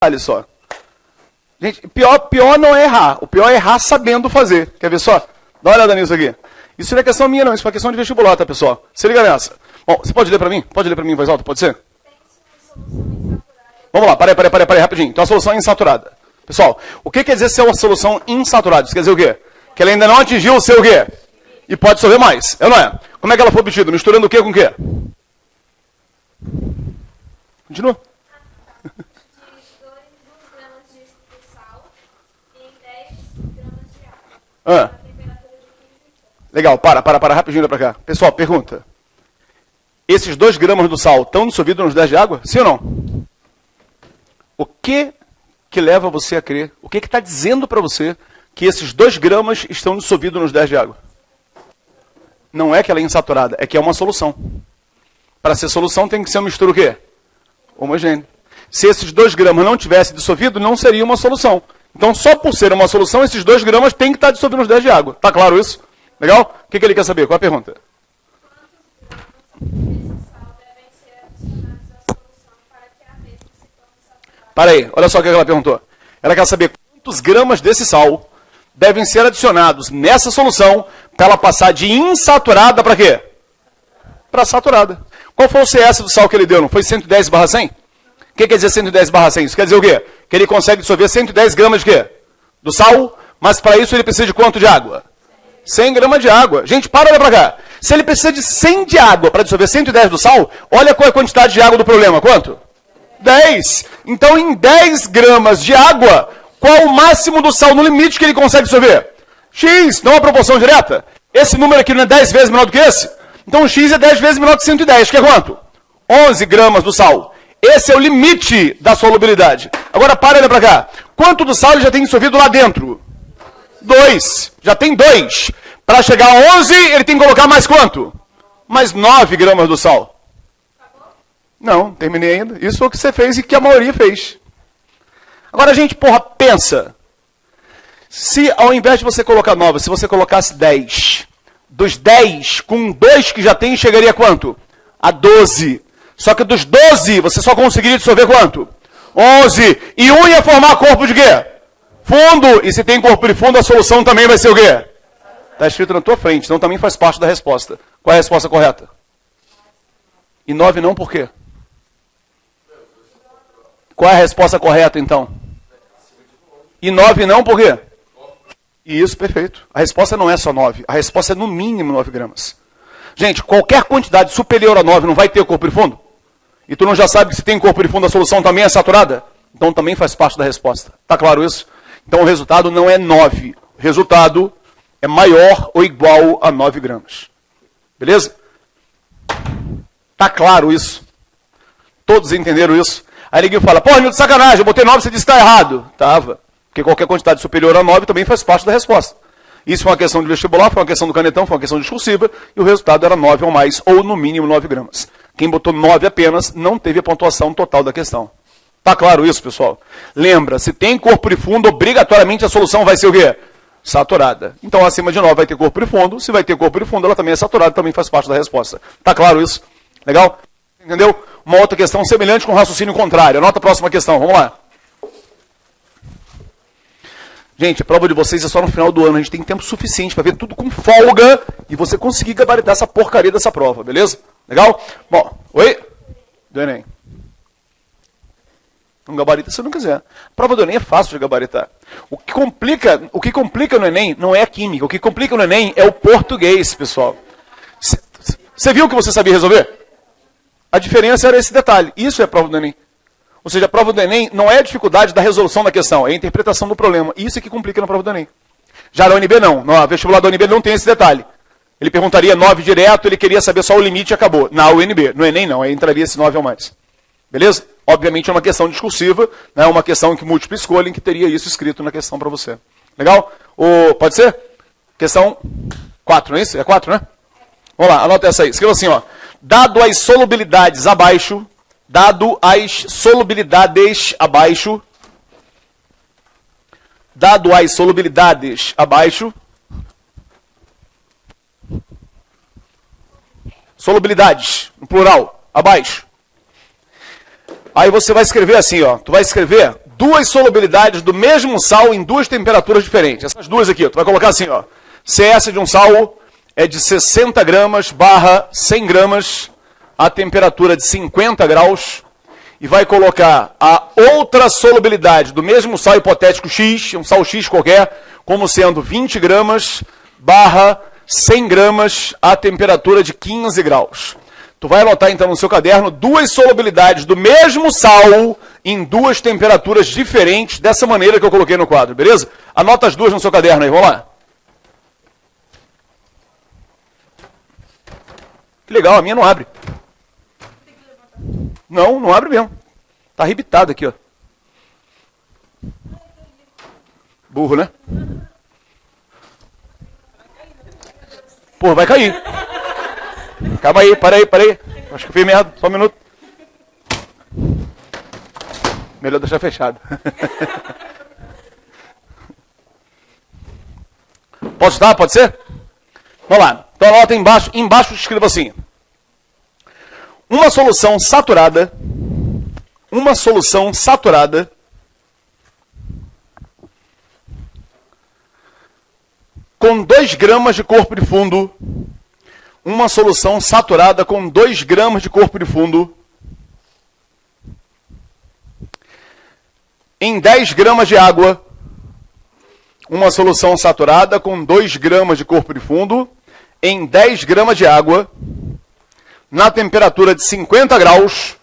detalhe só. Gente, pior não é errar. O pior é errar sabendo fazer. Quer ver só? Dá uma olhada nisso aqui. Isso não é questão minha, não. Isso é uma questão de vestibular, tá, pessoal? Se liga nessa. Bom, você pode ler para mim? Pode ler para mim em voz alta? Pode ser? Vamos lá, parei, rapidinho. Então, a solução é insaturada. Pessoal, o que quer dizer ser uma solução insaturada? Isso quer dizer o quê? Que ela ainda não atingiu o seu o quê? E pode dissolver mais. É ou não é? Como é que ela foi obtida? Misturando o quê com o quê? Continua. De 2 gramas de sal em 10 gramas de água. A temperatura de 15 graus. Legal, para rapidinho, para cá. Pessoal, pergunta. Esses 2 gramas do sal estão dissolvidos nos 10 de água? Sim ou não? O que leva você a crer? O que está dizendo para você que esses 2 gramas estão dissolvidos nos 10 de água? Não é que ela é insaturada, é que é uma solução. Para ser solução tem que ser uma mistura o quê? Homogênea. Se esses 2 gramas não tivessem dissolvido, não seria uma solução. Então, só por ser uma solução, esses 2 gramas têm que estar dissolvidos nos 10 de água. Tá claro isso? Legal? O que ele quer saber? Qual é a pergunta? Para aí, olha só o que ela perguntou. Ela quer saber quantos gramas desse sal devem ser adicionados nessa solução para ela passar de insaturada para quê? Para saturada. Qual foi o CS do sal que ele deu? Não foi 110/100? O que quer dizer 110/100? Isso quer dizer o quê? Que ele consegue dissolver 110 gramas de quê? Do sal, mas para isso ele precisa de quanto de água? 100 gramas de água. Gente, olha para cá. Se ele precisa de 100 de água para dissolver 110 do sal, olha qual é a quantidade de água do problema. Quanto? 10. Então, em 10 gramas de água, qual o máximo do sal no limite que ele consegue dissolver? X, não é uma proporção direta. Esse número aqui não é 10 vezes menor do que esse? Então, X é 10 vezes menor que 110, que é quanto? 11 gramas do sal. Esse é o limite da solubilidade. Agora, olha para cá. Quanto do sal ele já tem dissolvido lá dentro? 2. Já tem 2. Para chegar a 11, ele tem que colocar mais quanto? Mais 9 gramas do sal. Não, terminei ainda. Isso foi o que você fez e que a maioria fez. Agora, gente, pensa. Se ao invés de você colocar 9, se você colocasse 10, dos 10, com 2 que já tem, chegaria a quanto? A 12. Só que dos 12, você só conseguiria dissolver quanto? 11. E 1 ia formar corpo de quê? Fundo. E se tem corpo de fundo, a solução também vai ser o quê? Está escrito na tua frente, então também faz parte da resposta. Qual é a resposta correta? E 9 não, por quê? Qual é a resposta correta, então? E 9 não, por quê? Isso, perfeito. A resposta não é só 9. A resposta é no mínimo 9 gramas. Gente, qualquer quantidade superior a 9 não vai ter corpo de fundo? E tu não já sabe que se tem corpo de fundo, a solução também é saturada? Então também faz parte da resposta. Tá claro isso? Então o resultado não é 9. O resultado é maior ou igual a 9 gramas. Beleza? Tá claro isso? Todos entenderam isso? Aí ninguém fala, pô, de sacanagem, eu botei 9, você disse que está errado. Tava. Porque qualquer quantidade superior a 9 também faz parte da resposta. Isso foi uma questão de vestibular, foi uma questão do canetão, foi uma questão discursiva, e o resultado era 9 ou mais, ou no mínimo 9 gramas. Quem botou 9 apenas não teve a pontuação total da questão. Tá claro isso, pessoal? Lembra, se tem corpo de fundo, obrigatoriamente a solução vai ser o quê? Saturada. Então, acima de 9 vai ter corpo de fundo. Se vai ter corpo de fundo, ela também é saturada, também faz parte da resposta. Tá claro isso? Legal? Entendeu? Uma outra questão semelhante com raciocínio contrário. Anota a próxima questão. Vamos lá. Gente, a prova de vocês é só no final do ano. A gente tem tempo suficiente para ver tudo com folga e você conseguir gabaritar essa porcaria dessa prova, beleza? Legal? Bom, oi? Do Enem. Não gabarita se não quiser. A prova do Enem é fácil de gabaritar. O que complica no Enem não é a química. O que complica no Enem é o português, pessoal. Você viu que você sabia resolver? A diferença era esse detalhe. Isso é a prova do Enem. Ou seja, a prova do Enem não é a dificuldade da resolução da questão, é a interpretação do problema. Isso é que complica na prova do Enem. Já na UNB não. No vestibular da UNB não tem esse detalhe. Ele perguntaria 9 direto, ele queria saber só o limite e acabou. Na UNB. No Enem não, aí entraria esse 9 ou mais. Beleza? Obviamente é uma questão discursiva, né? Uma questão que múltipla escolha, em que teria isso escrito na questão para você. Legal? Pode ser? Questão 4, não é isso? É 4, né? Vamos lá, anota essa aí. Escreva assim, ó. Dado as solubilidades abaixo, solubilidades, no plural, abaixo. Aí você vai escrever assim, ó. Tu vai escrever duas solubilidades do mesmo sal em duas temperaturas diferentes. Essas duas aqui, ó, tu vai colocar assim, ó. CS de um sal é de 60 gramas barra 100 gramas a temperatura de 50 graus. E vai colocar a outra solubilidade do mesmo sal hipotético X, um sal X qualquer, como sendo 20 gramas barra 100 gramas a temperatura de 15 graus. Tu vai anotar então no seu caderno duas solubilidades do mesmo sal em duas temperaturas diferentes, dessa maneira que eu coloquei no quadro, beleza? Anota as duas no seu caderno aí, vamos lá. Que legal, a minha não abre. Não, não abre mesmo. Tá arrebitado aqui, ó. Burro, né? Pô, vai cair. Calma aí, para aí. Acho que eu fiz merda, só um minuto. Melhor deixar fechado. Posso dar? Pode ser? Vamos lá. Então anota embaixo. Embaixo escreva assim. Uma solução saturada com 2 gramas de corpo de fundo. Uma solução saturada com 2 gramas de corpo de fundo em 10 gramas de água. Uma solução saturada com 2 gramas de corpo de fundo em 10 gramas de água na temperatura de 50 graus.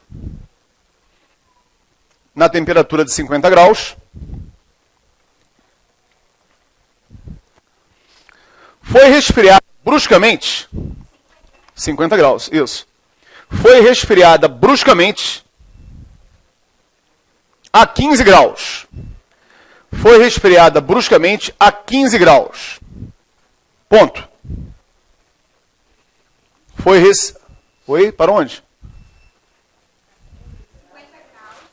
Na temperatura de 50 graus. Foi resfriada bruscamente. 50 graus, isso. Foi resfriada bruscamente a 15 graus. Foi resfriada bruscamente a 15 graus. Ponto. Foi para onde?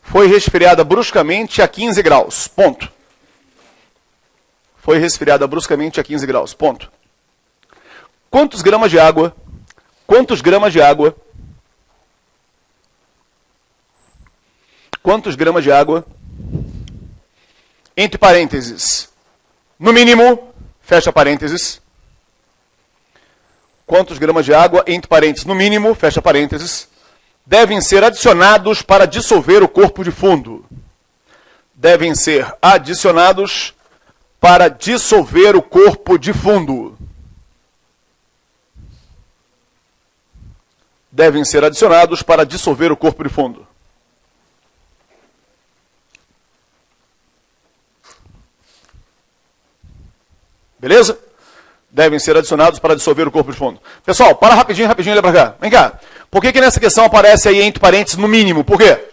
Foi resfriada bruscamente a 15 graus. Ponto. Foi resfriada bruscamente a 15 graus. Ponto. Quantos gramas de água? Quantos gramas de água? Quantos gramas de água? Entre parênteses. No mínimo, fecha parênteses. Quantos gramas de água? Entre parênteses. No mínimo, fecha parênteses. Devem ser adicionados para dissolver o corpo de fundo. Devem ser adicionados para dissolver o corpo de fundo. Devem ser adicionados para dissolver o corpo de fundo. Beleza? Devem ser adicionados para dissolver o corpo de fundo. Pessoal, para rapidinho, olha para cá. Vem cá. Por que nessa questão aparece aí entre parênteses no mínimo? Por quê?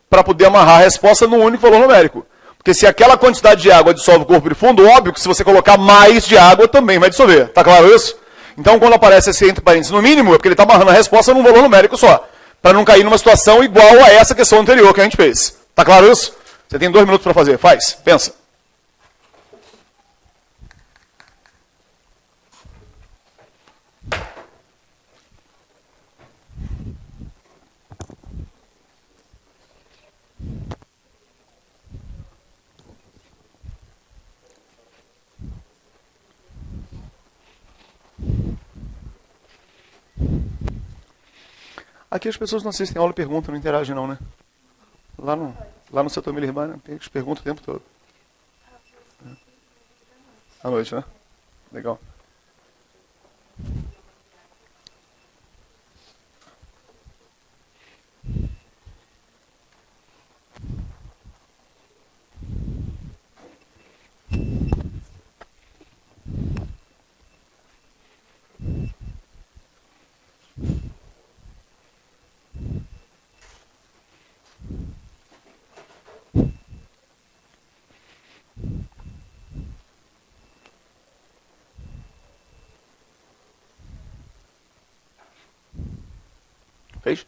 Para poder amarrar a resposta num único valor numérico. Porque se aquela quantidade de água dissolve o corpo de fundo, óbvio que se você colocar mais de água também vai dissolver. Tá claro isso? Então, quando aparece esse entre parênteses no mínimo, é porque ele está amarrando a resposta num valor numérico só. Para não cair numa situação igual a essa questão anterior que a gente fez. Tá claro isso? Você tem 2 minutos para fazer. Faz. Pensa. Aqui as pessoas não assistem aula e perguntam, não interagem não, né? Lá no setor Miller, eles perguntam o tempo todo. À noite, né? Legal. Fez?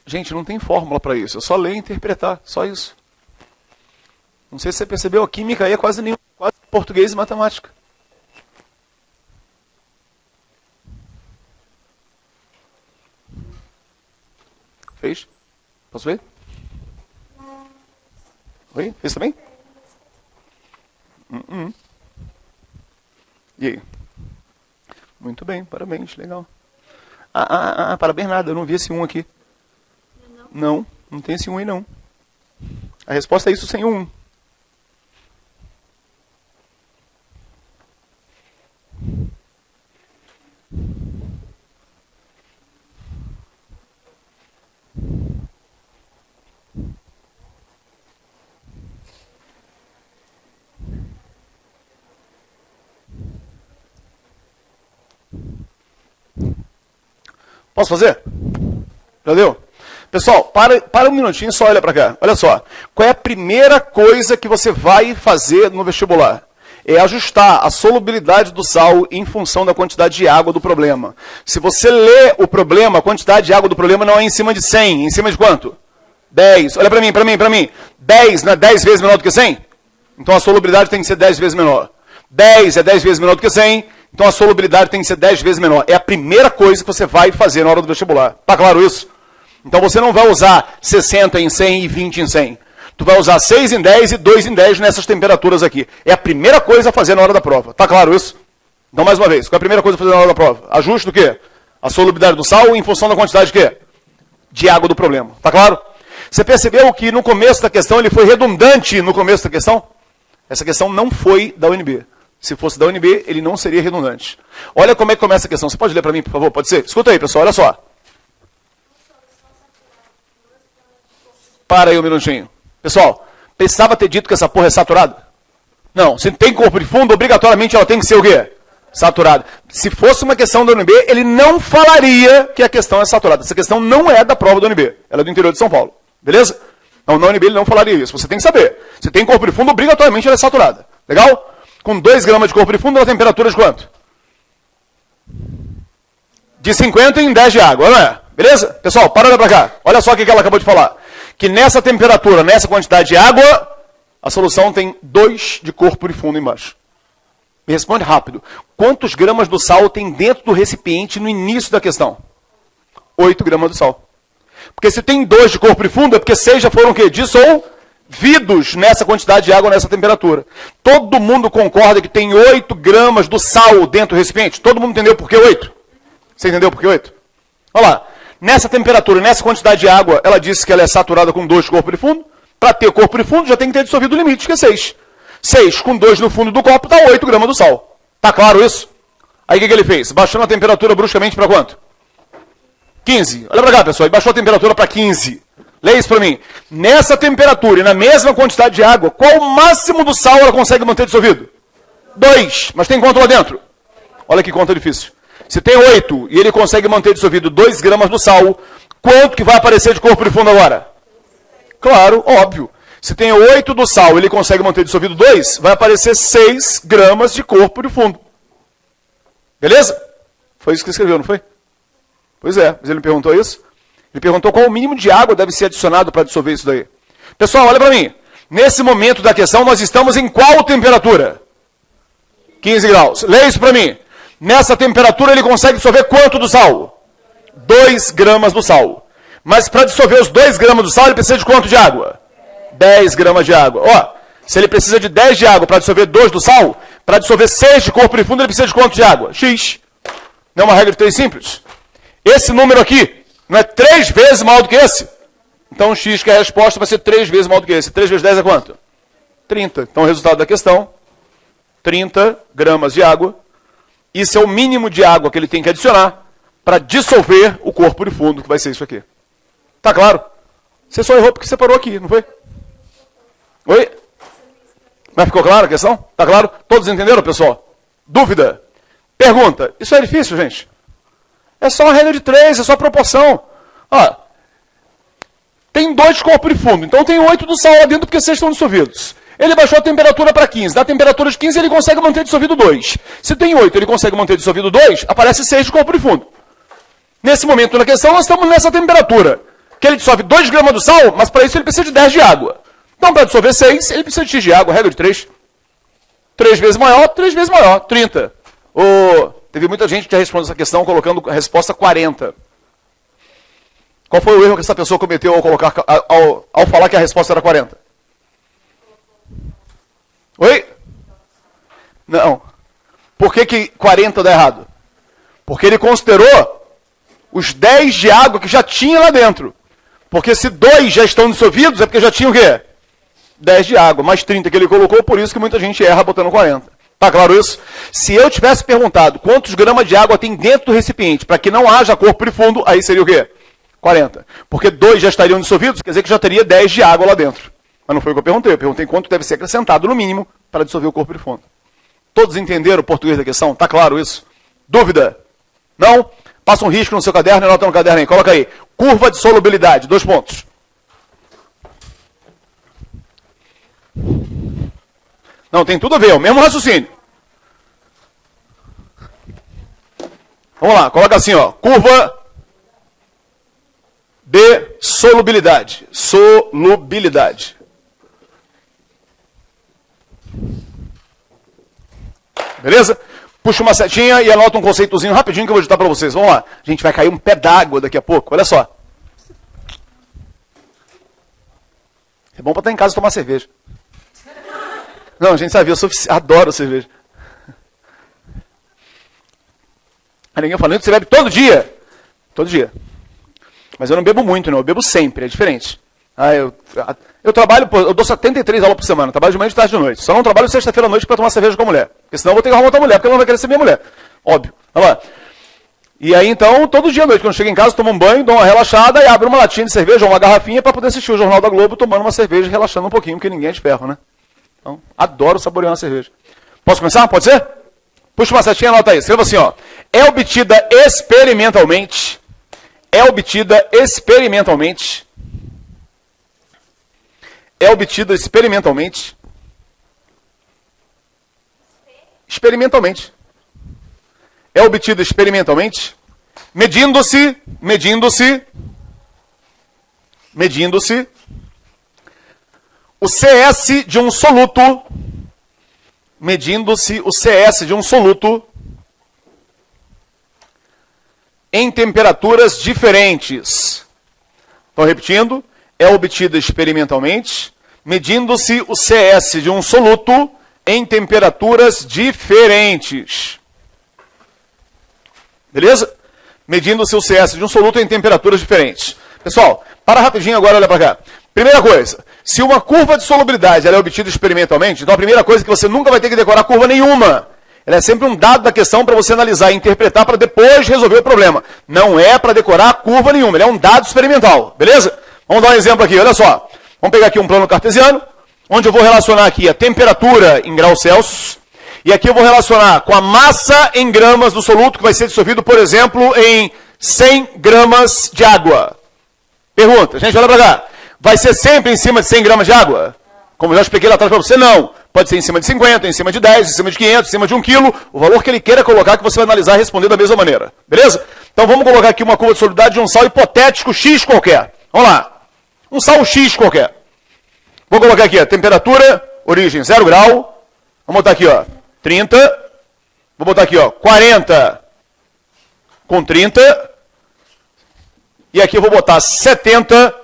Gente, não tem fórmula para isso. É só ler e interpretar. Só isso. Não sei se você percebeu, a química aí é quase português e matemática. Fez? Posso ver? Oi? Fez também? E aí? Muito bem, parabéns, legal. Parabéns nada, eu não vi esse 1 aqui. Não tem esse 1 aí não. A resposta é isso sem 1. Posso fazer? Já deu? Pessoal, para um minutinho, só olha para cá. Olha só. Qual é a primeira coisa que você vai fazer no vestibular? É ajustar a solubilidade do sal em função da quantidade de água do problema. Se você lê o problema, a quantidade de água do problema não é em cima de 100. Em cima de quanto? 10. Olha para mim. 10 não é 10 vezes menor do que 100? Então a solubilidade tem que ser 10 vezes menor. 10 é 10 vezes menor do que 100. Então a solubilidade tem que ser 10 vezes menor. É a primeira coisa que você vai fazer na hora do vestibular. Tá claro isso? Então você não vai usar 60 em 100 e 20 em 100. Tu vai usar 6 em 10 e 2 em 10 nessas temperaturas aqui. É a primeira coisa a fazer na hora da prova. Tá claro isso? Então mais uma vez, qual é a primeira coisa a fazer na hora da prova? Ajuste do quê? A solubilidade do sal em função da quantidade de quê? De água do problema. Tá claro? Você percebeu que no começo da questão ele foi redundante no começo da questão? Essa questão não foi da UNB. Se fosse da UNB, ele não seria redundante. Olha como é que começa a questão. Você pode ler para mim, por favor? Pode ser? Escuta aí, pessoal, olha só. Para aí um minutinho. Pessoal, precisava ter dito que essa porra é saturada? Não, se tem corpo de fundo, obrigatoriamente ela tem que ser o quê? Saturada. Se fosse uma questão da UNB, ele não falaria que a questão é saturada. Essa questão não é da prova da UNB. Ela é do interior de São Paulo. Beleza? Não, na UNB ele não falaria isso. Você tem que saber. Se tem corpo de fundo, obrigatoriamente ela é saturada. Legal? Com 2 gramas de corpo de fundo, a temperatura de quanto? De 50 em 10 de água, não é? Beleza? Pessoal, para pra cá. Olha só o que ela acabou de falar. Que nessa temperatura, nessa quantidade de água, a solução tem 2 de corpo de fundo embaixo. Me responde rápido. Quantos gramas do sal tem dentro do recipiente no início da questão? 8 gramas do sal. Porque se tem 2 de corpo de fundo, é porque 6 já foram o quê? Dissolvidos nessa quantidade de água, nessa temperatura. Todo mundo concorda que tem 8 gramas do sal dentro do recipiente? Todo mundo entendeu por que 8? Você entendeu por que 8? Olha lá. Nessa temperatura, nessa quantidade de água, ela disse que ela é saturada com 2 de corpo de fundo. Para ter corpo de fundo, já tem que ter dissolvido o limite, que é 6. 6 com 2 no fundo do copo dá 8 gramas do sal. Tá claro isso? Aí o que ele fez? Baixando a temperatura bruscamente para quanto? 15. Olha para cá, pessoal. Ele baixou a temperatura para 15. Leia isso para mim. Nessa temperatura e na mesma quantidade de água, qual o máximo do sal ela consegue manter dissolvido? 2. Mas tem quanto lá dentro? Olha que conta difícil. Se tem 8 e ele consegue manter dissolvido 2 gramas do sal, quanto que vai aparecer de corpo de fundo agora? Claro, óbvio. Se tem 8 do sal e ele consegue manter dissolvido 2, vai aparecer 6 gramas de corpo de fundo. Beleza? Foi isso que ele escreveu, não foi? Pois é, mas ele me perguntou isso. Ele perguntou qual o mínimo de água deve ser adicionado para dissolver isso daí. Pessoal, olha para mim. Nesse momento da questão, nós estamos em qual temperatura? 15 graus. Leia isso para mim. Nessa temperatura, ele consegue dissolver quanto do sal? 2 gramas do sal. Mas para dissolver os 2 gramas do sal, ele precisa de quanto de água? 10 gramas de água. Ó, se ele precisa de 10 de água para dissolver 2 do sal, para dissolver 6 de corpo de fundo, ele precisa de quanto de água? X. Não é uma regra de 3 simples? Esse número aqui não é 3 vezes maior do que esse? Então, X, que é a resposta, vai ser 3 vezes maior do que esse. 3 vezes 10 é quanto? 30. Então, o resultado da questão, 30 gramas de água. Isso é o mínimo de água que ele tem que adicionar para dissolver o corpo de fundo, que vai ser isso aqui. Tá claro? Você só errou porque você parou aqui, não foi? Oi? Mas ficou claro a questão? Tá claro? Todos entenderam, pessoal? Dúvida? Pergunta. Isso é difícil, gente? É só uma regra de 3, é só proporção. Ó, tem 2 de corpo de fundo, então tem 8 do sal lá dentro porque 6 estão dissolvidos. Ele baixou a temperatura para 15. Da temperatura de 15, ele consegue manter dissolvido 2. Se tem 8, ele consegue manter dissolvido 2, aparece 6 de corpo de fundo. Nesse momento da questão, nós estamos nessa temperatura. Que ele dissolve 2 gramas do sal, mas para isso ele precisa de 10 de água. Então, para dissolver 6, ele precisa de X de água, regra de 3. 3 vezes maior, 3 vezes maior, 30. Teve muita gente que já respondeu essa questão colocando a resposta 40. Qual foi o erro que essa pessoa cometeu ao falar que a resposta era 40? Oi? Não. Por que 40 dá errado? Porque ele considerou os 10 de água que já tinha lá dentro. Porque se 2 já estão dissolvidos, é porque já tinha o quê? 10 de água, mais 30 que ele colocou, por isso que muita gente erra botando 40. Tá claro isso? Se eu tivesse perguntado quantos gramas de água tem dentro do recipiente, para que não haja corpo de fundo, aí seria o quê? 40. Porque 2 já estariam dissolvidos, quer dizer que já teria 10 de água lá dentro. Mas não foi o que eu perguntei. Eu perguntei quanto deve ser acrescentado, no mínimo, para dissolver o corpo de fundo. Todos entenderam o português da questão? Tá claro isso? Dúvida? Não? Passa um risco no seu caderno e anota no caderno aí. Coloca aí. Curva de solubilidade. 2 pontos. Não, tem tudo a ver. É o mesmo raciocínio. Vamos lá. Coloca assim, ó. Curva de solubilidade. Solubilidade. Beleza? Puxa uma setinha e anota um conceitozinho rapidinho que eu vou digitar para vocês. Vamos lá. A gente vai cair um pé d'água daqui a pouco. Olha só. É bom para estar em casa e tomar cerveja. Não, a gente sabe, eu adoro cerveja. Aí ninguém falando que você bebe todo dia. Todo dia. Mas eu não bebo muito, não. Eu bebo sempre, é diferente. Eu trabalho, eu dou 73 aulas por semana. Trabalho de manhã, de tarde e de noite. Só não trabalho sexta-feira à noite para tomar cerveja com a mulher. Porque senão eu vou ter que arrumar outra mulher, porque ela não vai querer ser minha mulher. Óbvio. Olha lá. E aí, então, todo dia à noite, quando eu chego em casa, tomo um banho, dou uma relaxada e abro uma latinha de cerveja ou uma garrafinha para poder assistir o Jornal da Globo tomando uma cerveja e relaxando um pouquinho, porque ninguém é de ferro, né? Então, adoro saborear uma cerveja. Posso começar? Pode ser? Puxa uma setinha e anota aí. Escreva assim, ó. É obtida experimentalmente. É obtida experimentalmente. É obtida experimentalmente. Experimentalmente. É obtida experimentalmente. Medindo-se o CS de um soluto. Medindo-se o CS de um soluto em temperaturas diferentes. Estou repetindo. É obtida experimentalmente, medindo-se o CS de um soluto em temperaturas diferentes. Beleza? Medindo-se o CS de um soluto em temperaturas diferentes. Pessoal, para rapidinho agora, olha para cá. Primeira coisa, se uma curva de solubilidade ela é obtida experimentalmente, então a primeira coisa é que você nunca vai ter que decorar curva nenhuma. Ela é sempre um dado da questão para você analisar e interpretar para depois resolver o problema. Não é para decorar curva nenhuma, ele é um dado experimental. Beleza? Vamos dar um exemplo aqui, olha só. Vamos pegar aqui um plano cartesiano, onde eu vou relacionar aqui a temperatura em graus Celsius, e aqui eu vou relacionar com a massa em gramas do soluto, que vai ser dissolvido, por exemplo, em 100 gramas de água. Pergunta, gente, olha para cá. Vai ser sempre em cima de 100 gramas de água? Como eu já expliquei lá atrás para você, não. Pode ser em cima de 50, em cima de 10, em cima de 500, em cima de 1 quilo, o valor que ele queira colocar que você vai analisar e responder da mesma maneira. Beleza? Então vamos colocar aqui uma curva de solubilidade de um sal hipotético X qualquer. Vamos lá. Um sal X qualquer. Vou colocar aqui a temperatura, origem 0 grau. Vamos botar aqui, ó, 30. Vou botar aqui, ó, 40 com 30. E aqui eu vou botar 70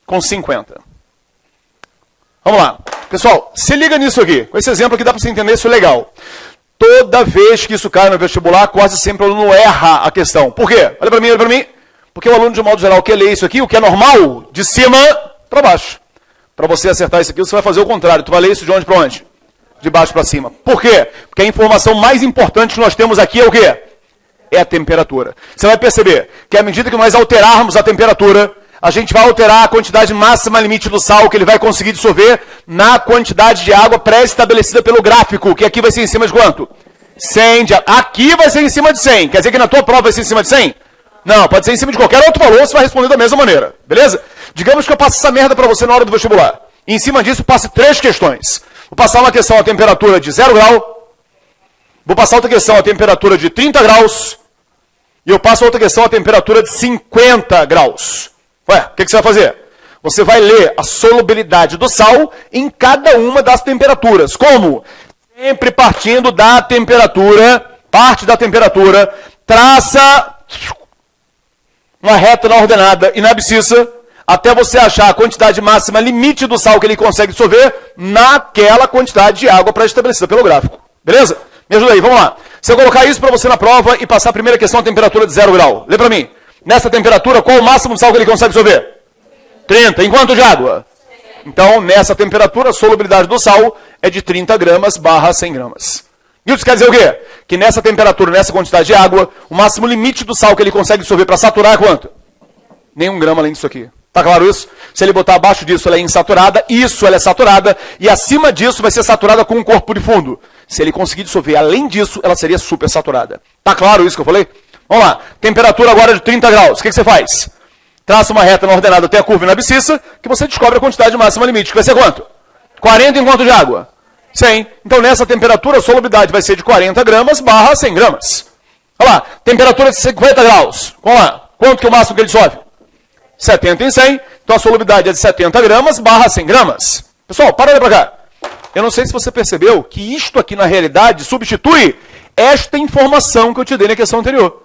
com 50. Vamos lá. Pessoal, se liga nisso aqui. Com esse exemplo aqui dá para você entender isso legal. Toda vez que isso cai no vestibular, quase sempre o aluno erra a questão. Por quê? Olha para mim, olha para mim. Porque o aluno, de modo geral, quer ler isso aqui, o que é normal, de cima para baixo. Para você acertar isso aqui, você vai fazer o contrário. Tu vai ler isso de onde para onde? De baixo para cima. Por quê? Porque a informação mais importante que nós temos aqui é o quê? É a temperatura. Você vai perceber que à medida que nós alterarmos a temperatura, a gente vai alterar a quantidade máxima limite do sal que ele vai conseguir dissolver na quantidade de água pré-estabelecida pelo gráfico, que aqui vai ser em cima de quanto? 100. Aqui vai ser em cima de 100. Quer dizer que na tua prova vai ser em cima de 100? Não, pode ser em cima de qualquer outro valor, você vai responder da mesma maneira. Beleza? Digamos que eu passo essa merda para você na hora do vestibular. E em cima disso, passe 3 questões. Vou passar uma questão a temperatura de 0 grau. Vou passar outra questão a temperatura de 30 graus. E eu passo outra questão a temperatura de 50 graus. Ué, o que você vai fazer? Você vai ler a solubilidade do sal em cada uma das temperaturas. Como? Sempre partindo da temperatura, parte da temperatura, traça uma reta na ordenada e na abscissa, até você achar a quantidade máxima limite do sal que ele consegue dissolver naquela quantidade de água pré-estabelecida pelo gráfico. Beleza? Me ajuda aí, vamos lá. Se eu colocar isso para você na prova e passar a primeira questão a temperatura de 0 grau, lê para mim. Nessa temperatura, qual o máximo de sal que ele consegue dissolver? 30. Em quanto de água? Então, nessa temperatura, a solubilidade do sal é de 30 gramas barra 100 gramas. Isso quer dizer o quê? Que nessa temperatura, nessa quantidade de água, o máximo limite do sal que ele consegue dissolver para saturar é quanto? Nenhum grama além disso aqui. Tá claro isso? Se ele botar abaixo disso, ela é insaturada, isso ela é saturada, e acima disso vai ser saturada com um corpo de fundo. Se ele conseguir dissolver além disso, ela seria supersaturada. Tá claro isso que eu falei? Vamos lá. Temperatura agora de 30 graus. O que você faz? Traça uma reta na ordenada até a curva e na abscissa, que você descobre a quantidade máxima limite, que vai ser quanto? 40 em quanto de água? 100. Então, nessa temperatura, a solubilidade vai ser de 40 gramas barra 100 gramas. Olha lá, temperatura de 50 graus. Vamos lá. Quanto que é o máximo que ele dissolve? 70 em 100. Então, a solubilidade é de 70 gramas barra 100 gramas. Pessoal, para aí pra cá. Eu não sei se você percebeu que isto aqui, na realidade, substitui esta informação que eu te dei na questão anterior.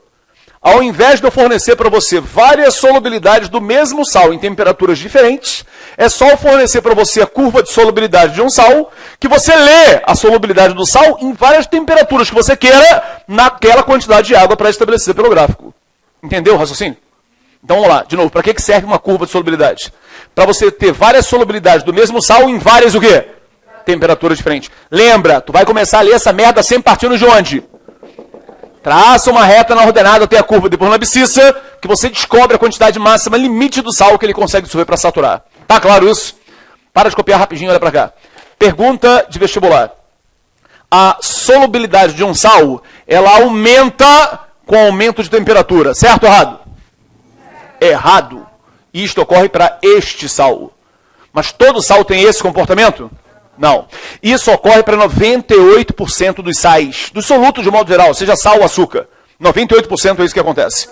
Ao invés de eu fornecer para você várias solubilidades do mesmo sal em temperaturas diferentes, é só eu fornecer para você a curva de solubilidade de um sal, que você lê a solubilidade do sal em várias temperaturas que você queira, naquela quantidade de água pré-estabelecida pelo gráfico. Entendeu o raciocínio? Então vamos lá, de novo, para que serve uma curva de solubilidade? Para você ter várias solubilidades do mesmo sal em várias o quê? Temperaturas diferentes. Lembra, tu vai começar a ler essa merda sempre partindo de onde? Traça uma reta na ordenada até a curva, depois na abscissa, que você descobre a quantidade máxima limite do sal que ele consegue dissolver para saturar. Tá claro isso? Para de copiar rapidinho, olha para cá. Pergunta de vestibular. A solubilidade de um sal, ela aumenta com aumento de temperatura, certo ou errado? Errado. Isto ocorre para este sal. Mas todo sal tem esse comportamento? Não. Isso ocorre para 98% dos sais, dos solutos de modo geral, seja sal ou açúcar. 98% é isso que acontece.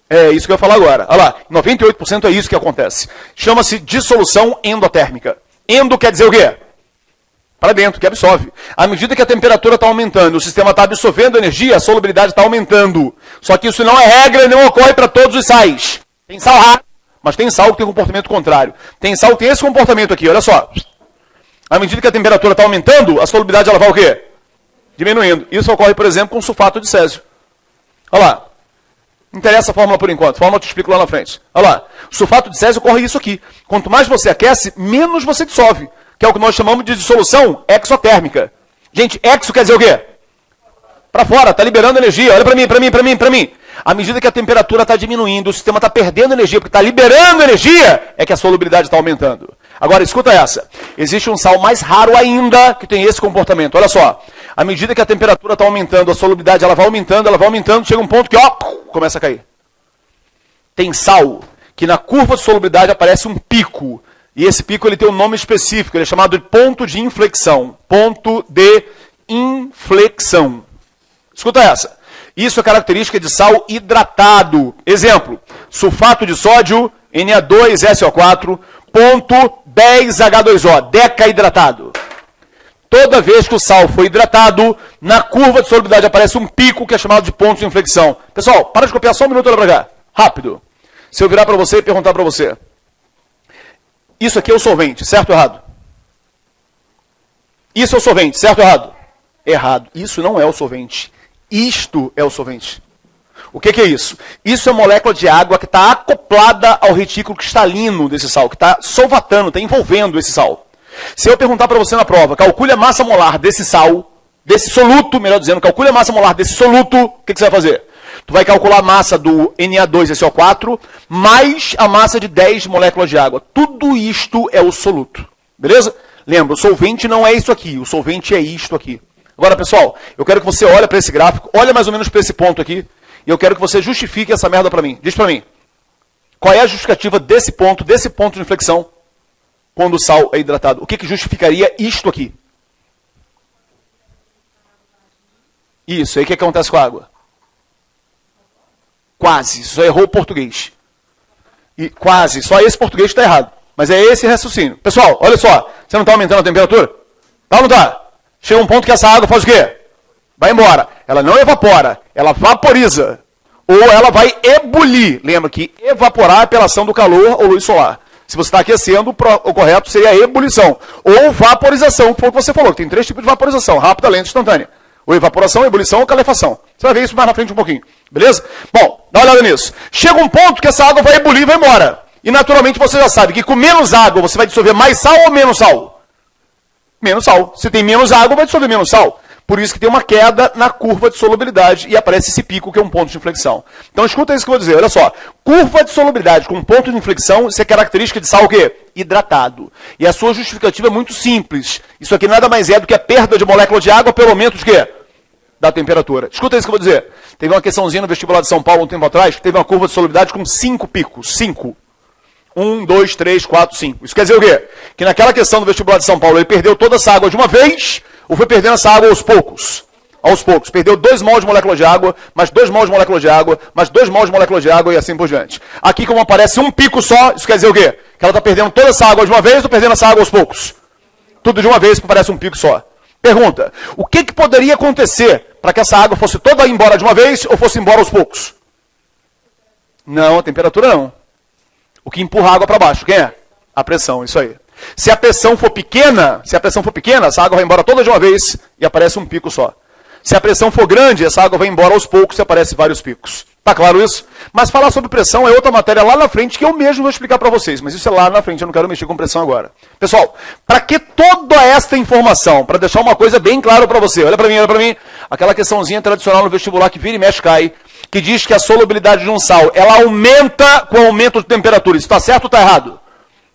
É isso que eu ia falar agora. Olha lá, 98% é isso que acontece. Chama-se dissolução endotérmica. Endo quer dizer o quê? Para dentro, que absorve. À medida que a temperatura está aumentando, o sistema está absorvendo energia, a solubilidade está aumentando. Só que isso não é regra e não ocorre para todos os sais. Tem sal raro, mas tem sal que tem um comportamento contrário. Tem sal que tem esse comportamento aqui, olha só. À medida que a temperatura está aumentando, a solubilidade ela vai o quê? Diminuindo. Isso ocorre, por exemplo, com sulfato de césio. Olha lá. Não interessa a fórmula por enquanto. A fórmula eu te explico lá na frente. Olha lá. O sulfato de césio ocorre isso aqui. Quanto mais você aquece, menos você dissolve. Que é o que nós chamamos de dissolução exotérmica. Gente, exo quer dizer o quê? Para fora, está liberando energia. Olha para mim, para mim, para mim, para mim. À medida que a temperatura está diminuindo, o sistema está perdendo energia, porque está liberando energia, é que a solubilidade está aumentando. Agora, escuta essa. Existe um sal mais raro ainda que tem esse comportamento. Olha só. À medida que a temperatura está aumentando, a solubilidade ela vai aumentando, chega um ponto que ó, começa a cair. Tem sal que na curva de solubilidade aparece um pico. E esse pico ele tem um nome específico, ele é chamado de ponto de inflexão. Ponto de inflexão. Escuta essa. Isso é característica de sal hidratado. Exemplo, sulfato de sódio, Na2SO4, ponto 10H2O, decaidratado. Toda vez que o sal foi hidratado, na curva de solubilidade aparece um pico que é chamado de ponto de inflexão. Pessoal, para de copiar só um minuto, olha para cá. Rápido. Se eu virar para você e perguntar para você. Isso aqui é o solvente, certo ou errado? Isso é o solvente, certo ou errado? Errado. Isso não é o solvente. Isto é o solvente. O que é isso? Isso é molécula de água que está acoplada ao retículo cristalino desse sal, que está solvatando, está envolvendo esse sal. Se eu perguntar para você na prova, calcule a massa molar desse sal, desse soluto, melhor dizendo, calcule a massa molar desse soluto, o que você vai fazer? Tu vai calcular a massa do Na2SO4 mais a massa de 10 moléculas de água. Tudo isto é o soluto. Beleza? Lembra, o solvente não é isso aqui, o solvente é isto aqui. Agora, pessoal, eu quero que você olhe para esse gráfico, olha mais ou menos para esse ponto aqui, e eu quero que você justifique essa merda para mim. Diz para mim, qual é a justificativa desse ponto de inflexão, quando o sal é hidratado? O que justificaria isto aqui? Isso, aí o que acontece com a água? Quase, só errou o português. E quase, só esse português está errado. Mas é esse raciocínio. Pessoal, olha só, você não está aumentando a temperatura? Tá ou não está? Chega um ponto que essa água faz o quê? Vai embora. Ela não evapora, ela vaporiza. ou ela vai ebulir. Lembra que evaporar é pela ação do calor ou luz solar. Se você está aquecendo, o correto seria a ebulição. Ou vaporização, que foi o que você falou, que tem 3 tipos de vaporização, rápida, lenta e instantânea. Ou evaporação, ebulição ou calefação. Você vai ver isso mais na frente um pouquinho. Beleza? Bom, dá uma olhada nisso. Chega um ponto que essa água vai ebulir e vai embora. E naturalmente você já sabe que com menos água você vai dissolver mais sal ou menos sal? Menos sal. Se tem menos água, vai dissolver menos sal. Por isso que tem uma queda na curva de solubilidade e aparece esse pico que é um ponto de inflexão. Então escuta isso que eu vou dizer, olha só. Curva de solubilidade com ponto de inflexão, isso é característica de sal o quê? Hidratado. E a sua justificativa é muito simples. Isso aqui nada mais é do que a perda de molécula de água pelo aumento de quê? Da temperatura. Escuta isso que eu vou dizer. Teve uma questãozinha no vestibular de São Paulo um tempo atrás, que teve uma curva de solubilidade com 5 picos. 5. 1, 2, 3, 4, 5. Isso quer dizer o quê? Que naquela questão do vestibular de São Paulo, ele perdeu toda essa água de uma vez, ou foi perdendo essa água aos poucos? Aos poucos. Perdeu 2 mols de molécula de água, mais 2 mols de molécula de água, mais 2 mols de molécula de água e assim por diante. Aqui, como aparece um pico só, isso quer dizer o quê? Que ela está perdendo toda essa água de uma vez ou perdendo essa água aos poucos? Tudo de uma vez, que parece um pico só. Pergunta, o que poderia acontecer para que essa água fosse toda embora de uma vez ou fosse embora aos poucos? Não, a temperatura não. O que empurra a água para baixo, quem é? A pressão, isso aí. Se a pressão for pequena, essa água vai embora toda de uma vez e aparece um pico só. Se a pressão for grande, essa água vai embora aos poucos e aparece vários picos. Tá claro isso? Mas falar sobre pressão é outra matéria lá na frente que eu mesmo vou explicar para vocês. Mas isso é lá na frente, eu não quero mexer com pressão agora. Pessoal, para que toda esta informação? Para deixar uma coisa bem clara para você. Olha para mim. Aquela questãozinha tradicional no vestibular que vira e mexe cai, que diz que a solubilidade de um sal, ela aumenta com o aumento de temperatura. Isso está certo ou está errado?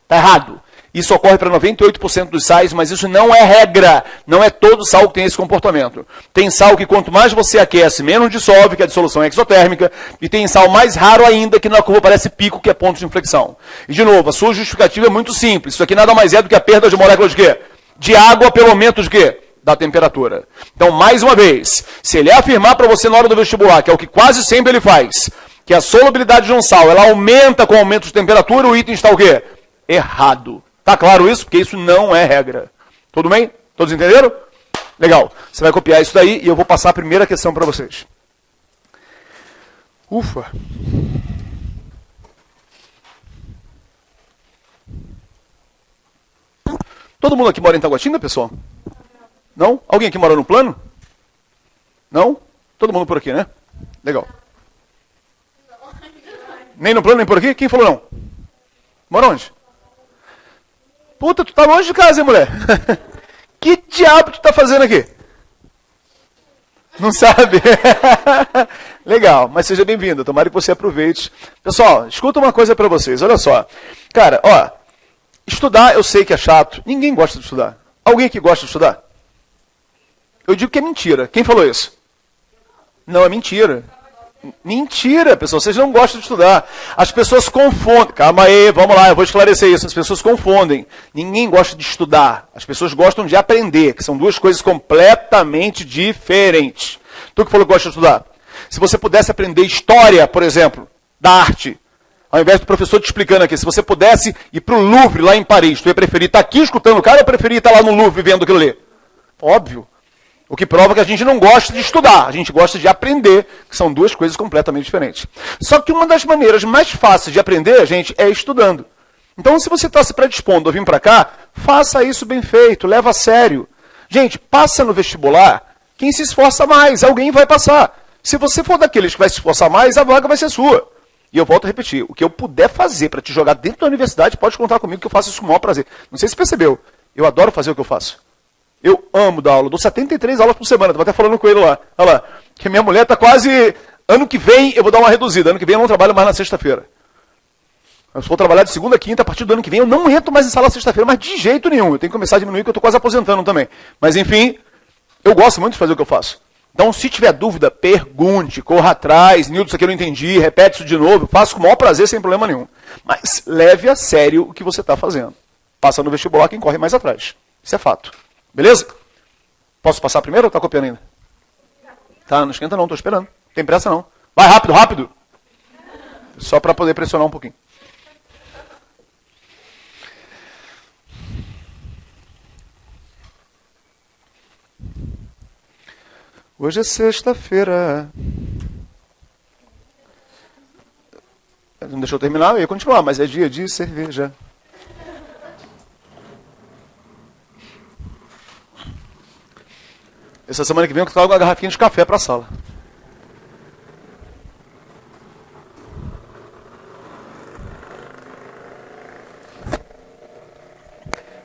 Está errado. Isso ocorre para 98% dos sais, mas isso não é regra. Não é todo sal que tem esse comportamento. Tem sal que quanto mais você aquece, menos dissolve, que é a dissolução exotérmica, e tem sal mais raro ainda, que na curva aparece pico, que é ponto de inflexão. E de novo, a sua justificativa é muito simples. Isso aqui nada mais é do que a perda de moléculas de quê? De água pelo aumento de quê? Da temperatura. Então, mais uma vez, se ele afirmar para você na hora do vestibular, que é o que quase sempre ele faz, que a solubilidade de um sal, ela aumenta com o aumento de temperatura, o item está o quê? Errado. Tá claro isso? Porque isso não é regra. Tudo bem? Todos entenderam? Legal. Você vai copiar isso daí e eu vou passar a primeira questão para vocês. Ufa. Todo mundo aqui mora em Taguatinga, pessoal? Não? Alguém aqui mora no plano? Não? Todo mundo por aqui, né? Legal. Nem no plano, nem por aqui? Quem falou não? Mora onde? Puta, tu tá longe de casa, hein, mulher? Que diabo tu tá fazendo aqui? Não sabe? Legal, mas seja bem-vindo. Tomara que você aproveite. Pessoal, escuta uma coisa pra vocês. Olha só. Cara, ó. Estudar, eu sei que é chato. Ninguém gosta de estudar. Alguém aqui gosta de estudar? Eu digo que é mentira. Quem falou isso? Não, é mentira. Mentira, pessoal, vocês não gostam de estudar. As pessoas confundem. Calma aí, vamos lá, eu vou esclarecer isso. As pessoas confundem. Ninguém gosta de estudar. As pessoas gostam de aprender, que são duas coisas completamente diferentes. Tu que falou que gosta de estudar. Se você pudesse aprender história, por exemplo, da arte, ao invés do professor te explicando aqui, se você pudesse ir para o Louvre, lá em Paris, tu ia preferir estar aqui escutando o cara ou preferir estar lá no Louvre vendo aquilo ali? Óbvio. O que prova que a gente não gosta de estudar, a gente gosta de aprender, que são duas coisas completamente diferentes. Só que uma das maneiras mais fáceis de aprender, gente, é estudando. Então, se você está se predispondo a vir para cá, faça isso bem feito, leva a sério. Gente, passa no vestibular, quem se esforça mais, alguém vai passar. Se você for daqueles que vai se esforçar mais, a vaga vai ser sua. E eu volto a repetir, o que eu puder fazer para te jogar dentro da universidade, pode contar comigo que eu faço isso com o maior prazer. Não sei se percebeu, eu adoro fazer o que eu faço. Eu amo dar aula, dou 73 aulas por semana, estava até falando com ele lá. Olha lá, que minha mulher está quase... Ano que vem eu vou dar uma reduzida, ano que vem eu não trabalho mais na sexta-feira. Eu vou trabalhar de segunda a quinta, a partir do ano que vem eu não entro mais em sala sexta-feira, mas de jeito nenhum. Eu tenho que começar a diminuir, porque eu estou quase aposentando também. Mas enfim, eu gosto muito de fazer o que eu faço. Então, se tiver dúvida, pergunte, corra atrás, Nilton, isso aqui eu não entendi, repete isso de novo, faço com o maior prazer, sem problema nenhum. Mas leve a sério o que você está fazendo. Passa no vestibular quem corre mais atrás. Isso é fato. Beleza? Posso passar primeiro ou está copiando ainda? Tá, não esquenta não, estou esperando. Não tem pressa não. Vai rápido, rápido. Só para poder pressionar um pouquinho. Hoje é sexta-feira. Não deixou eu terminar, eu ia continuar, mas é dia de cerveja. Essa semana que vem eu trago uma garrafinha de café para a sala.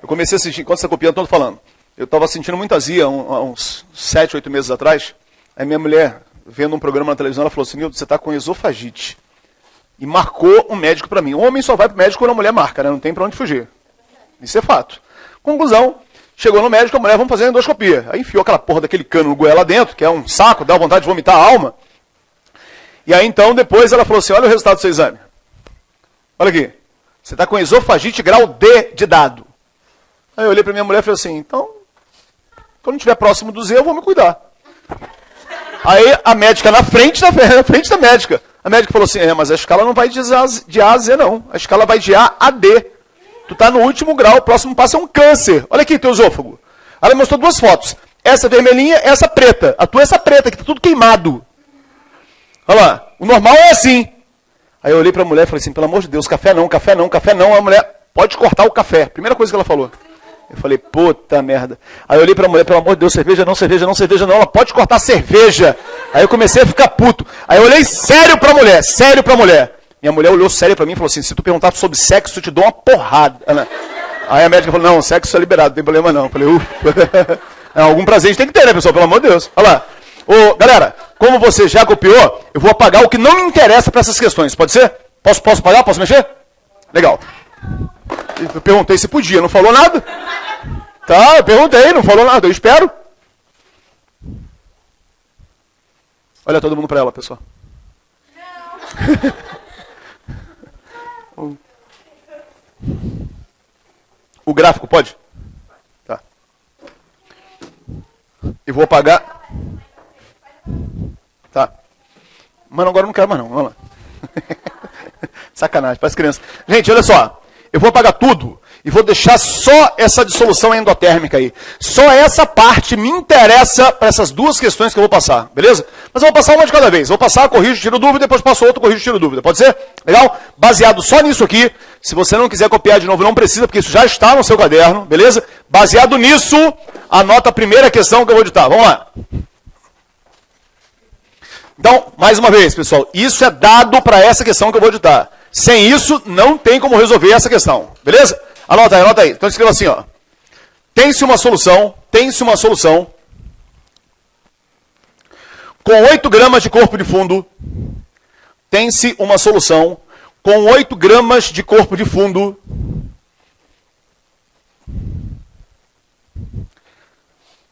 Eu comecei a assistir, enquanto você está copiando, estou falando. Eu estava sentindo muita azia há uns 7, 8 meses atrás. Aí minha mulher, vendo um programa na televisão, ela falou assim, Nildo, você está com esofagite. E marcou um médico para mim. O homem só vai para o médico quando a mulher marca, né? Não tem para onde fugir. Isso é fato. Conclusão, chegou no médico, a mulher, vamos fazer a endoscopia. Aí enfiou aquela porra daquele cano no goela lá dentro, que é um saco, dá vontade de vomitar a alma. E aí então, depois ela falou assim, olha o resultado do seu exame. Olha aqui. Você está com esofagite grau D de dado. Aí eu olhei para minha mulher e falei assim, então, quando estiver próximo do Z, eu vou me cuidar. Aí a médica na frente da médica. A médica falou assim, mas a escala não vai de A a Z, não. A escala vai de A a D. Tu tá no último grau, o próximo passo é um câncer. Olha aqui teu esôfago. Ela me mostrou 2 fotos. Essa vermelhinha, essa preta. A tua é essa preta, que tá tudo queimado. Olha lá, o normal é assim. Aí eu olhei para a mulher e falei assim, pelo amor de Deus, café não, café não, café não. A mulher, pode cortar o café. Primeira coisa que ela falou. Eu falei, puta merda. Aí eu olhei pra mulher, pelo amor de Deus, cerveja não, cerveja não, cerveja não. Ela pode cortar cerveja. Aí eu comecei a ficar puto. Aí eu olhei sério pra mulher, sério pra mulher. Minha mulher olhou sério pra mim e falou assim, se tu perguntar sobre sexo, eu te dou uma porrada. Aí a médica falou, não, sexo é liberado, não tem problema não. Eu falei, algum prazer a gente tem que ter, né, pessoal? Pelo amor de Deus. Olha lá. Ô, galera, como você já copiou, eu vou apagar o que não me interessa pra essas questões. Pode ser? Posso apagar? Posso mexer? Legal. Eu perguntei se podia, não falou nada? Tá, eu perguntei, não falou nada, eu espero. Olha todo mundo para ela, pessoal. O gráfico pode? Tá. Eu vou apagar. Tá. Mano, agora eu não quero mais não, vamos lá. Sacanagem, parece criança. Gente, olha só. Eu vou apagar tudo e vou deixar só essa dissolução endotérmica aí. Só essa parte me interessa para essas 2 questões que eu vou passar, beleza? Mas eu vou passar uma de cada vez. Vou passar, corrijo, tiro dúvida, depois passo outro, corrijo, tiro dúvida. Pode ser? Legal? Baseado só nisso aqui. Se você não quiser copiar de novo, não precisa, porque isso já está no seu caderno, beleza? Baseado nisso, anota a primeira questão que eu vou ditar. Vamos lá. Então, mais uma vez, pessoal, isso é dado para essa questão que eu vou ditar. Sem isso, não tem como resolver essa questão. Beleza? Anota aí. Então, escreva assim, ó. Tem-se uma solução com 8 gramas de corpo de fundo. Tem-se uma solução com 8 gramas de corpo de fundo.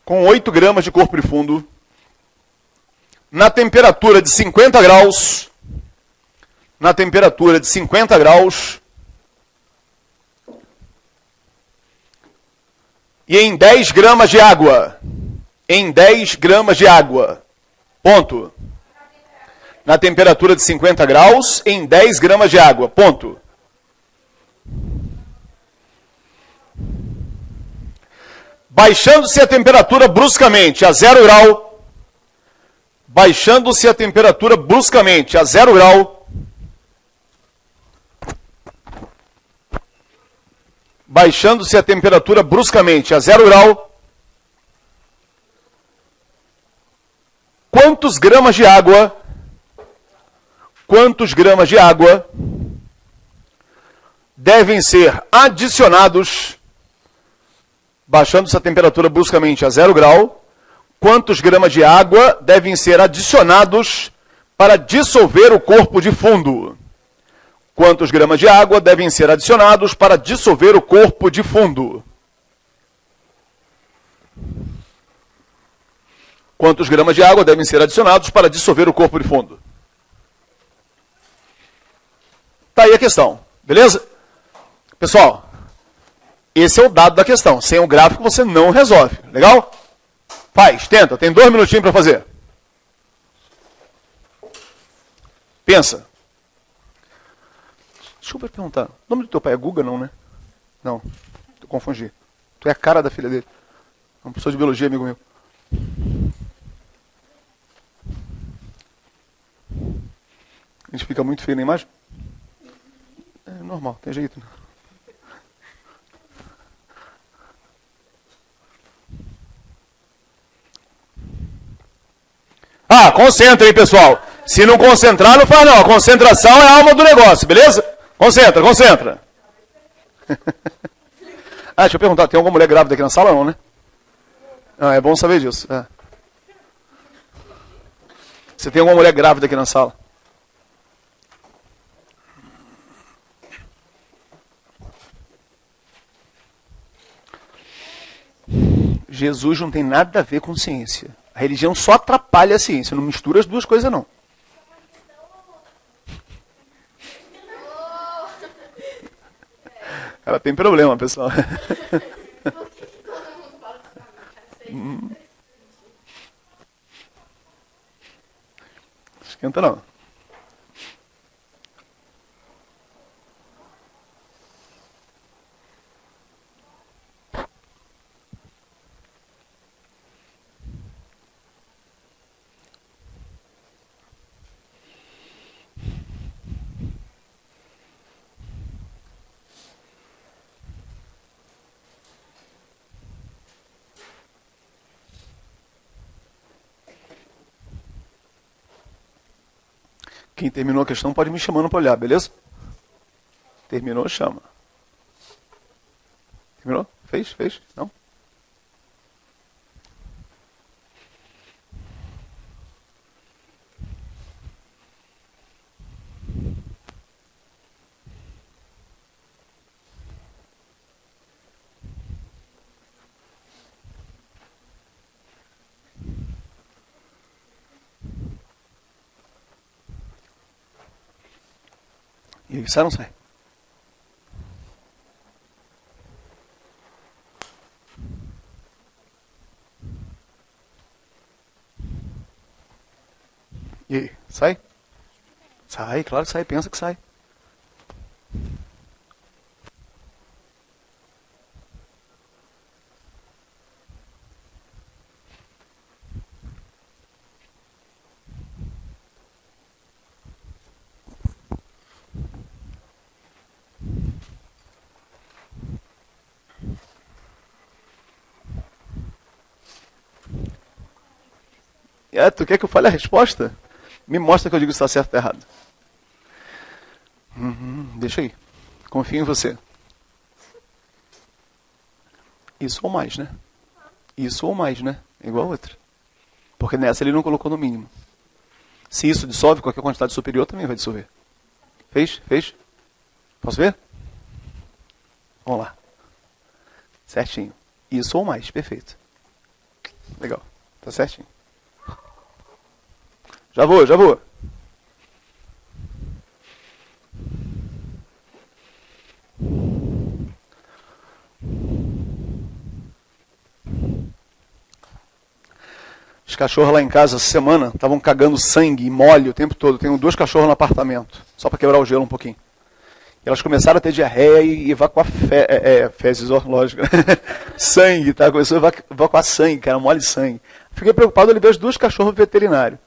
Com 8 gramas de corpo de fundo. Na temperatura de 50 graus. Na temperatura de 50 graus e em 10 gramas de água. Em 10 gramas de água. Ponto. Na temperatura de 50 graus, em 10 gramas de água. Ponto. Baixando-se a temperatura bruscamente a 0 grau. Baixando-se a temperatura bruscamente a 0 grau. Baixando-se a temperatura bruscamente a 0 grau, quantos gramas de água devem ser adicionados, baixando-se a temperatura bruscamente a 0 grau, quantos gramas de água devem ser adicionados para dissolver o corpo de fundo? Quantos gramas de água devem ser adicionados para dissolver o corpo de fundo? Quantos gramas de água devem ser adicionados para dissolver o corpo de fundo? Tá aí a questão, beleza? Pessoal, esse é o dado da questão. Sem o gráfico você não resolve, legal? Faz, tenta, tem 2 minutinhos para fazer. Pensa. Deixa eu perguntar. O nome do teu pai é Guga, não, né? Não, eu confundi. Tu é a cara da filha dele. É um professor de biologia, amigo meu. A gente fica muito feio na imagem? normal, tem jeito. Ah, concentra aí, pessoal. Se não concentrar, não faz não. A concentração é a alma do negócio, beleza? Concentra, concentra. Ah, deixa eu perguntar, tem alguma mulher grávida aqui na sala não, né? Ah, é bom saber disso. É. Você tem alguma mulher grávida aqui na sala? Jesus não tem nada a ver com ciência. A religião só atrapalha a ciência, não mistura as duas coisas não. Ela tem problema, pessoal. Esquenta não. Quem terminou a questão pode me chamando para olhar, beleza? Terminou, chama. Terminou? Fez? Fez? Não? E aí, sai ou não sai? E aí, sai? Sai, claro que sai, pensa que sai. Tu quer que eu fale a resposta? Me mostra que eu digo se está certo ou errado. Deixa aí. Confio em você. Isso ou mais, né? Isso ou mais, né? Igual a outra. Porque nessa ele não colocou no mínimo. Se isso dissolve, qualquer quantidade superior também vai dissolver. Fez? Fez? Posso ver? Vamos lá. Certinho. Isso ou mais, perfeito. Legal. Tá certinho. Já vou, já vou. Os cachorros lá em casa essa semana estavam cagando sangue e mole o tempo todo. Tenho 2 cachorros no apartamento, só para quebrar o gelo um pouquinho. E elas começaram a ter diarreia e evacuar fezes, lógico. Sangue, tá? Começou a evacuar sangue, cara, mole sangue. Fiquei preocupado, eu levei as 2 cachorros pro veterinário.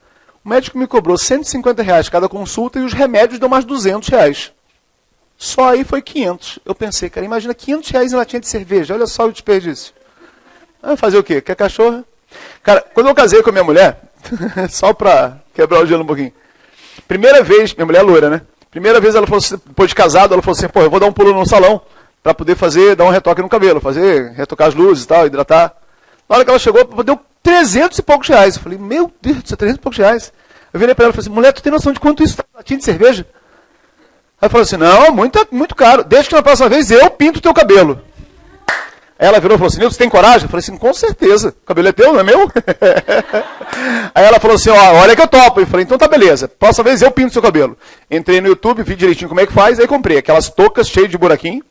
O médico me cobrou R$150 cada consulta e os remédios deu mais R$200. Só aí foi 500. Eu pensei, cara, imagina R$500 em latinha de cerveja. Olha só o desperdício. Fazer o quê? Quer cachorro? Cara, quando eu casei com a minha mulher, só pra quebrar o gelo um pouquinho. Primeira vez, minha mulher é loira, né? Primeira vez ela falou assim, depois de casado, ela falou assim, pô, eu vou dar um pulo no salão pra poder dar um retoque no cabelo, retocar as luzes e tal, hidratar. Na hora que ela chegou, deu 300 e poucos reais. Eu falei, meu Deus, isso é 300 e poucos reais. Eu virei pra ela e falei assim, mulher, tu tem noção de quanto isso tá latinha de cerveja? Aí ela falou assim, não, muito caro. Deixa que na próxima vez eu pinto o teu cabelo. Aí ela virou e falou assim, Nilton, você tem coragem? Eu falei assim, com certeza. O cabelo é teu, não é meu? Aí ela falou assim, olha que eu topo. Eu falei, então tá beleza. Próxima vez eu pinto o seu cabelo. Entrei no YouTube, vi direitinho como é que faz, aí comprei aquelas toucas cheias de buraquinho.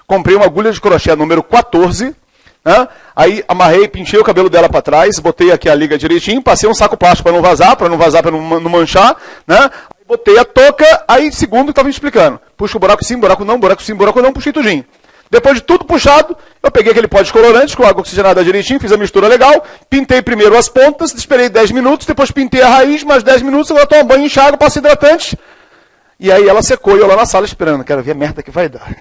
Comprei uma agulha de crochê número 14. Né? Aí amarrei, pintei o cabelo dela para trás, botei aqui a liga direitinho, passei um saco plástico para não vazar, para não manchar, né? Aí botei a touca, aí segundo estava me explicando. Puxa o buraco sim, buraco não, buraco sim, buraco não, puxei tudinho. Depois de tudo puxado, eu peguei aquele pó descolorante com água oxigenada direitinho, fiz a mistura legal, pintei primeiro as pontas, esperei 10 minutos, depois pintei a raiz, mais 10 minutos, agora tomo banho, enxago, passo hidratante E aí ela secou e eu lá na sala esperando. Quero ver a merda que vai dar.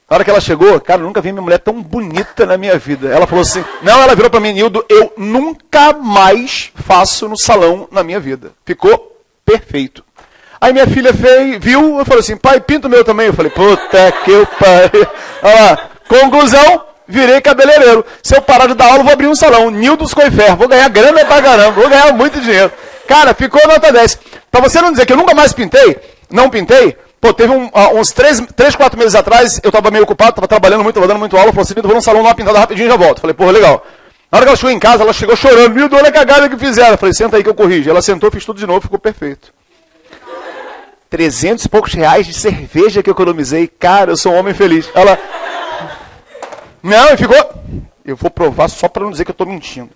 Na hora que ela chegou, cara, eu nunca vi minha mulher tão bonita na minha vida. Ela falou assim, não, ela virou pra mim, Nildo, eu nunca mais faço no salão na minha vida. Ficou perfeito. Aí minha filha viu, eu falei assim, pai, pinta o meu também. Eu falei, puta que eu pariu. Olha lá, conclusão, virei cabeleireiro. Se eu parar de dar aula, eu vou abrir um salão, Nildo Scoifer, vou ganhar grana pra caramba, vou ganhar muito dinheiro. Cara, ficou nota 10. Pra você não dizer que eu nunca mais não pintei, pô, teve uns 3, 4 meses atrás, eu estava meio ocupado, estava trabalhando muito, dando muito aula, eu falei assim, vou num salão, dar uma pintada rapidinho e já volto. Falei, porra, legal. Na hora que ela chegou em casa, ela chegou chorando, Nildo, olha a cagada que fizeram. Eu falei, senta aí que eu corrijo. Ela sentou, fiz tudo de novo, ficou perfeito. 300 e poucos reais de cerveja que eu economizei. Cara, eu sou um homem feliz. Ela, não, e ficou, eu vou provar só para não dizer que eu estou mentindo.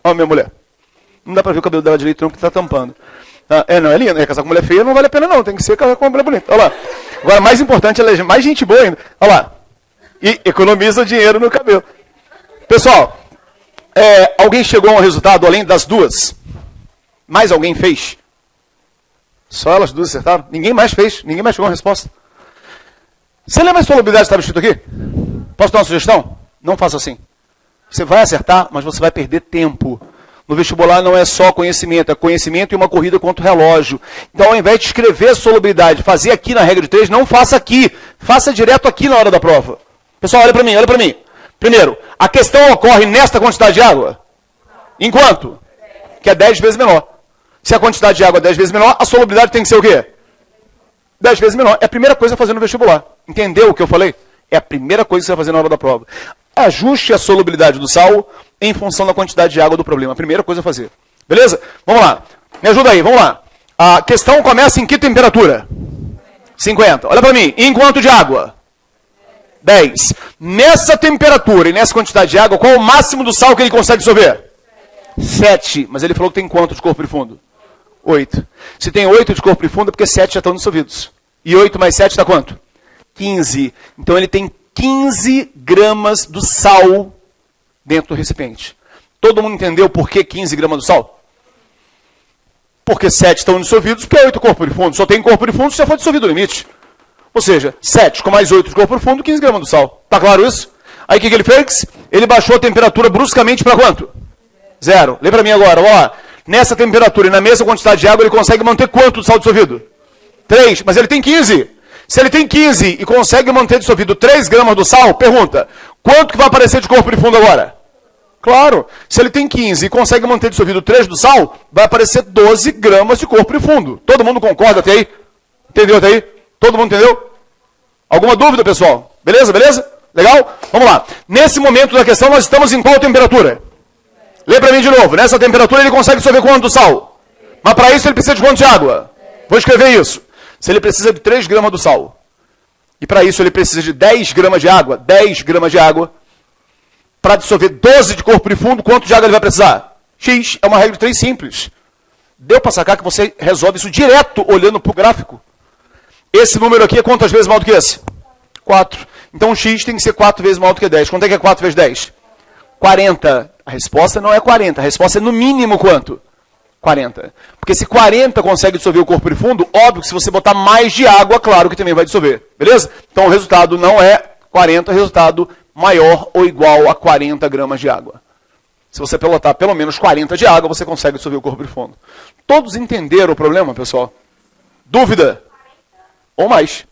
Ó, minha mulher. Não dá pra ver o cabelo dela direito não, porque tá tampando. Não, é linda. Casar com mulher feia não vale a pena não. Tem que ser casar com uma mulher bonita. Olha lá. Agora, mais importante, ela é mais gente boa ainda. Olha lá. E economiza dinheiro no cabelo. Pessoal, alguém chegou a um resultado além das duas? Mais alguém fez? Só elas duas acertaram? Ninguém mais fez. Ninguém mais chegou a uma resposta. Você lembra a solubilidade que estava escrito aqui? Posso dar uma sugestão? Não faça assim. Você vai acertar, mas você vai perder tempo. No vestibular não é só conhecimento, é conhecimento e uma corrida contra o relógio. Então, ao invés de escrever a solubilidade, fazer aqui na regra de 3, não faça aqui. Faça direto aqui na hora da prova. Pessoal, olha para mim, olha para mim. Primeiro, a questão ocorre nesta quantidade de água? Em quanto? Que é 10 vezes menor. Se a quantidade de água é 10 vezes menor, a solubilidade tem que ser o quê? 10 vezes menor. É a primeira coisa a fazer no vestibular. Entendeu o que eu falei? É a primeira coisa que você vai fazer na hora da prova. Ajuste a solubilidade do sal em função da quantidade de água do problema. A primeira coisa a fazer. Beleza? Vamos lá. Me ajuda aí, vamos lá. A questão começa em que temperatura? 50. Olha para mim. Em quanto de água? 10. Nessa temperatura e nessa quantidade de água, qual o máximo do sal que ele consegue dissolver? 7. Mas ele falou que tem quanto de corpo profundo? 8. Se tem 8 de corpo profundo, é porque 7 já estão dissolvidos. E 8 mais 7 dá quanto? 15. Então ele tem 15 gramas do sal dentro do recipiente. Todo mundo entendeu por que 15 gramas do sal? Porque 7 estão dissolvidos, porque 8 corpo profundo. Só tem corpo profundo se já foi dissolvido o limite. Ou seja, 7 com mais 8 de corpo profundo, 15 gramas do sal. Tá claro isso? Aí o que ele fez? Ele baixou a temperatura bruscamente para quanto? 0. Lê para mim agora, ó. Nessa temperatura e na mesma quantidade de água, ele consegue manter quanto de sal dissolvido? 3. Mas ele tem 15. Se ele tem 15 e consegue manter dissolvido 3 gramas do sal, pergunta, quanto que vai aparecer de corpo profundo agora? Claro, se ele tem 15 e consegue manter dissolvido 3 do sal, vai aparecer 12 gramas de corpo profundo. Todo mundo concorda até aí? Entendeu até aí? Todo mundo entendeu? Alguma dúvida, pessoal? Beleza, beleza? Legal? Vamos lá. Nesse momento da questão, nós estamos em qual temperatura? Lê para mim de novo. Nessa temperatura ele consegue dissolver quanto do sal? Mas para isso ele precisa de quanto de água? Vou escrever isso. Se ele precisa de 3 gramas do sal, e para isso ele precisa de 10 gramas de água, 10 gramas de água, para dissolver 12 de corpo profundo, quanto de água ele vai precisar? X é uma regra de 3 simples. Deu para sacar que você resolve isso direto olhando para o gráfico. Esse número aqui é quantas vezes maior do que esse? 4. Então X tem que ser 4 vezes maior do que 10. Quanto é que é 4 vezes 10? 40. A resposta não é 40, a resposta é no mínimo quanto? 40. Porque se 40 consegue dissolver o corpo profundo, óbvio que se você botar mais de água, claro que também vai dissolver. Beleza? Então o resultado não é 40, o resultado maior ou igual a 40 gramas de água. Se você botar pelo menos 40 de água, você consegue dissolver o corpo profundo. Todos entenderam o problema, pessoal? Dúvida? Ou mais.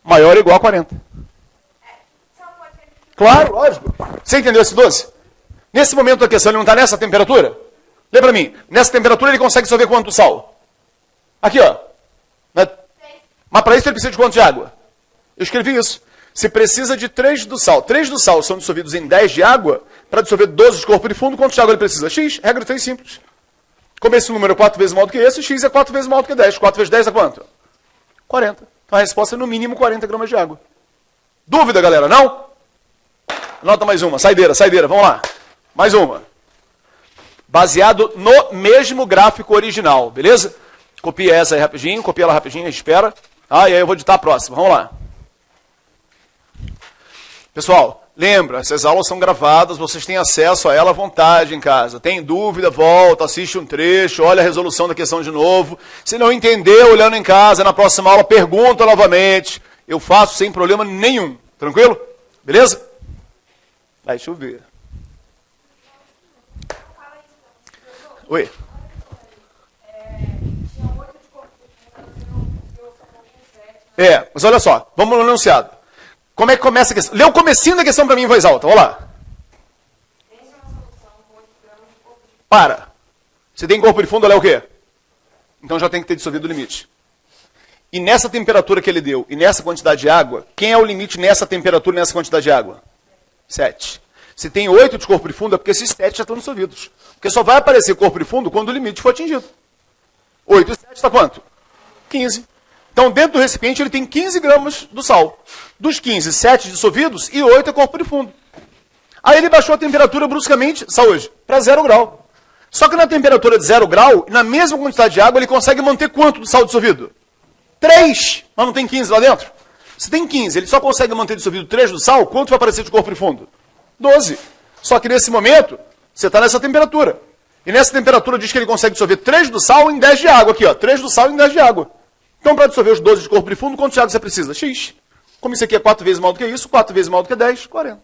Maior ou igual a 40. Claro, lógico. Você entendeu esse 12? Nesse momento da questão, ele não está nessa temperatura? Lê para mim. Nessa temperatura, ele consegue dissolver quanto sal? Aqui, ó. Mas para isso, ele precisa de quanto de água? Eu escrevi isso. Se precisa de 3 do sal. 3 do sal são dissolvidos em 10 de água, para dissolver 12 de corpo profundo, quanto de água ele precisa? X. Regra 3 simples. Como esse número é 4 vezes maior do que esse, X é 4 vezes maior do que 10. 4 vezes 10 é quanto? 40. Então a resposta é no mínimo 40 gramas de água. Dúvida, galera? Não? Anota mais uma. Saideira, saideira. Vamos lá. Mais uma. Baseado no mesmo gráfico original, beleza? Copia essa aí rapidinho, copia ela rapidinho, espera. E aí eu vou editar a próxima. Vamos lá. Pessoal, Lembra, essas aulas são gravadas, vocês têm acesso a ela à vontade em casa. Tem dúvida, volta, assiste um trecho, olha a resolução da questão de novo. Se não entendeu, olhando em casa, na próxima aula, pergunta novamente. Eu faço sem problema nenhum. Tranquilo? Beleza? Vai chover. Oi. Mas olha só, vamos no enunciado. Como é que começa a questão? Lê o comecinho da questão para mim em voz alta, vamos lá. Para. Se tem corpo de fundo, ela é o quê? Então já tem que ter dissolvido o limite. E nessa temperatura que ele deu, e nessa quantidade de água, quem é o limite nessa temperatura e nessa quantidade de água? 7. Se tem 8 de corpo de fundo, é porque esses 7 já estão dissolvidos. Porque só vai aparecer corpo de fundo quando o limite for atingido. 8 e 7 está quanto? 15. Então, dentro do recipiente, ele tem 15 gramas do sal. Dos 15, 7 dissolvidos e 8 é corpo de fundo. Aí ele baixou a temperatura bruscamente, hoje, para 0 grau. Só que na temperatura de 0 grau, na mesma quantidade de água, ele consegue manter quanto do sal dissolvido? 3. Mas não tem 15 lá dentro? Se tem 15, ele só consegue manter dissolvido 3 do sal, quanto vai aparecer de corpo de fundo? 12. Só que nesse momento, você está nessa temperatura. E nessa temperatura diz que ele consegue dissolver 3 do sal em 10 de água. Aqui, ó, 3 do sal em 10 de água. Então, para dissolver os 12 de corpo de fundo, quanto de água você precisa? X. Como isso aqui é 4 vezes maior do que isso, 4 vezes maior do que 10, 40.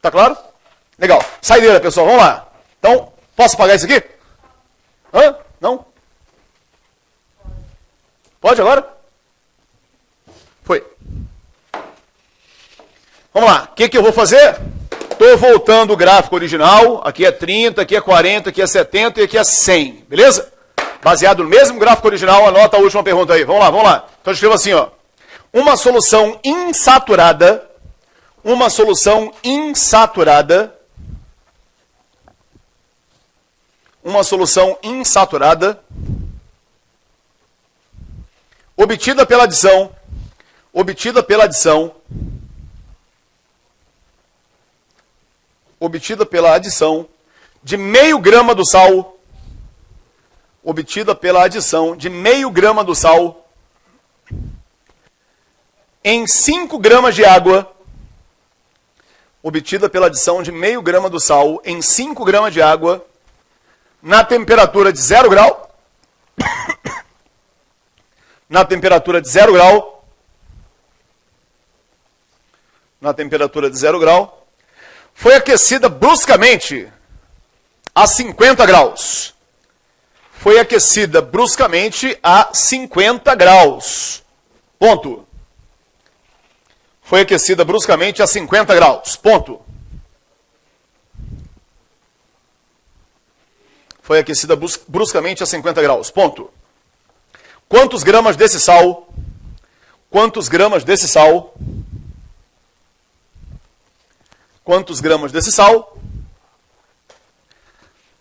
Tá claro? Legal. Saideira, pessoal, vamos lá. Então, posso apagar isso aqui? Hã? Não? Pode agora? Foi. Vamos lá. O que eu vou fazer? Estou voltando o gráfico original. Aqui é 30, aqui é 40, aqui é 70 e aqui é 100. Beleza? Baseado no mesmo gráfico original, anota a última pergunta aí. Vamos lá, vamos lá. Então eu escrevo assim, ó. Uma solução insaturada, obtida pela adição de meio grama do sal, em 5 gramas de água, na temperatura de 0 grau, foi aquecida bruscamente a 50 graus. Ponto. Foi aquecida bruscamente a 50 graus. Ponto. Foi aquecida bruscamente a 50 graus. Ponto. Quantos gramas desse sal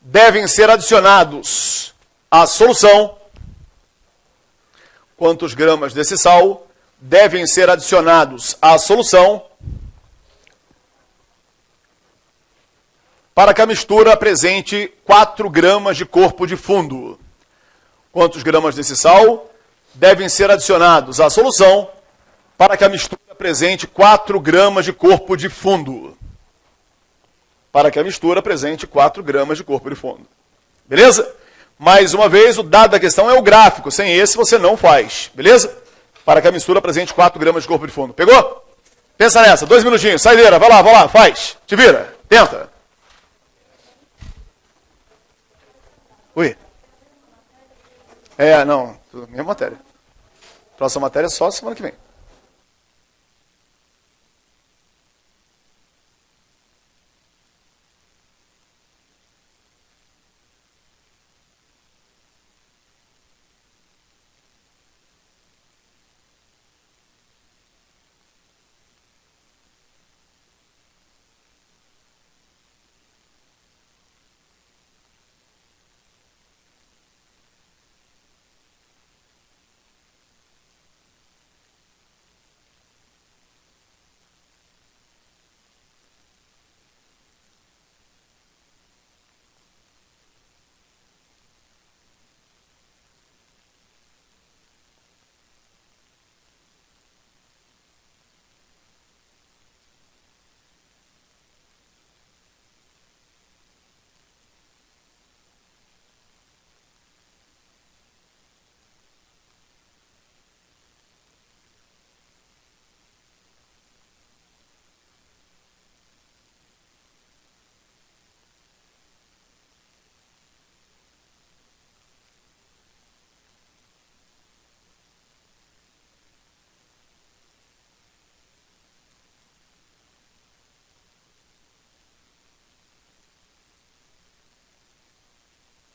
devem ser adicionados à solução? Quantos gramas desse sal devem ser adicionados à solução para que a mistura apresente 4 gramas de corpo de fundo? Quantos gramas desse sal devem ser adicionados à solução para que a mistura apresente 4 gramas de corpo de fundo? Beleza? Mais uma vez, o dado da questão é o gráfico. Sem esse, você não faz. Beleza? Para que a mistura apresente 4 gramas de corpo de fundo. Pegou? Pensa nessa. 2 minutinhos. Saideira. Vai lá. Faz. Te vira. Tenta. Ui. Não. Mesma matéria. Próxima matéria é só semana que vem.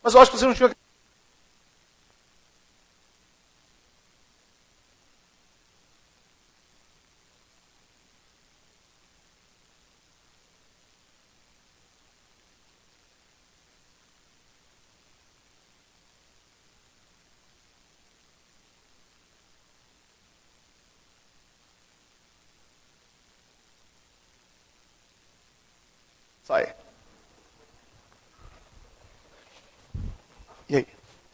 Mas eu acho que você não tinha... Sai. E aí?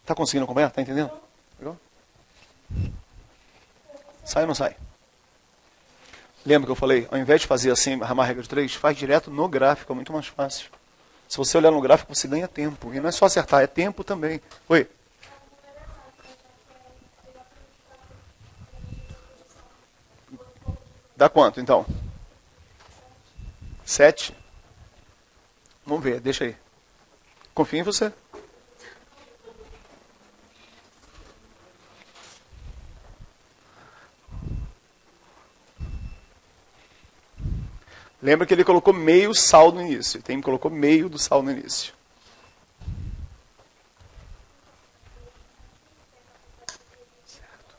Tá conseguindo acompanhar? Tá entendendo? Legal? Sai ou não sai? Lembra que eu falei? Ao invés de fazer assim, armar a regra de 3, faz direto no gráfico, é muito mais fácil. Se você olhar no gráfico, você ganha tempo. E não é só acertar, é tempo também. Oi? Dá quanto, então? 7? Vamos ver, deixa aí. Confia em você. Lembra que ele colocou meio sal no início. Ele colocou meio do sal no início. Certo.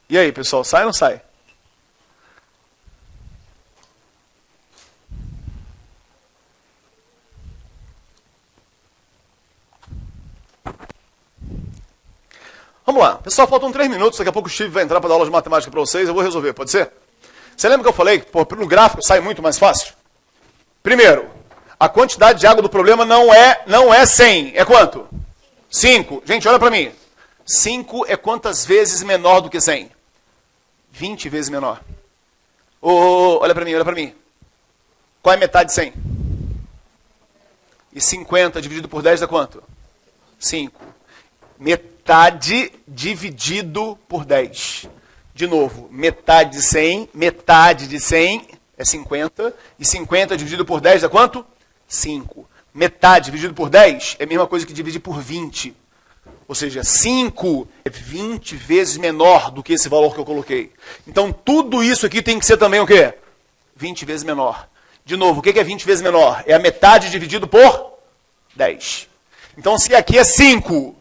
E aí, pessoal, sai ou não sai? Vamos lá. Pessoal, faltam 3 minutos. Daqui a pouco o Steve vai entrar para dar aula de matemática para vocês. Eu vou resolver, pode ser? Você lembra que eu falei que no gráfico sai muito mais fácil? Primeiro, a quantidade de água do problema não é 100. É quanto? 5. Gente, olha para mim. 5 é quantas vezes menor do que 100? 20 vezes menor. Olha para mim, olha para mim. Qual é a metade de 100? E 50 dividido por 10 dá quanto? 5. Metade dividido por 10. De novo, metade de 100 é 50. E 50 dividido por 10 dá quanto? 5. Metade dividido por 10 é a mesma coisa que dividir por 20. Ou seja, 5 é 20 vezes menor do que esse valor que eu coloquei. Então, tudo isso aqui tem que ser também o quê? 20 vezes menor. De novo, o que é 20 vezes menor? É a metade dividido por 10. Então, se aqui é 5,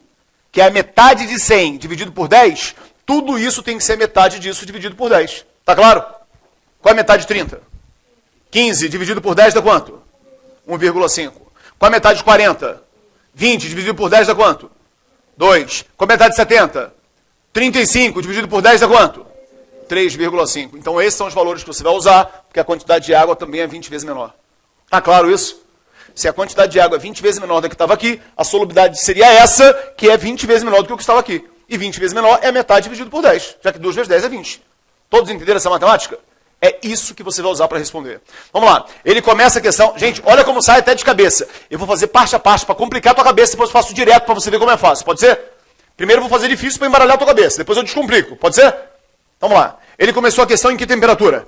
que é a metade de 100 dividido por 10, tudo isso tem que ser metade disso dividido por 10. Tá claro? Qual é a metade de 30? 15 dividido por 10 dá quanto? 1,5. Qual é a metade de 40? 20 dividido por 10 dá quanto? 2. Qual é a metade de 70? 35 dividido por 10 dá quanto? 3,5. Então esses são os valores que você vai usar, porque a quantidade de água também é 20 vezes menor. Tá claro isso? Se a quantidade de água é 20 vezes menor do que estava aqui, a solubilidade seria essa, que é 20 vezes menor do que o que estava aqui. E 20 vezes menor é a metade dividido por 10, já que 2 vezes 10 é 20. Todos entenderam essa matemática? É isso que você vai usar para responder. Vamos lá. Ele começa a questão... Gente, olha como sai até de cabeça. Eu vou fazer parte a parte para complicar a tua cabeça, depois eu faço direto para você ver como é fácil. Pode ser? Primeiro eu vou fazer difícil para embaralhar a tua cabeça, depois eu descomplico. Pode ser? Vamos lá. Ele começou a questão em que temperatura?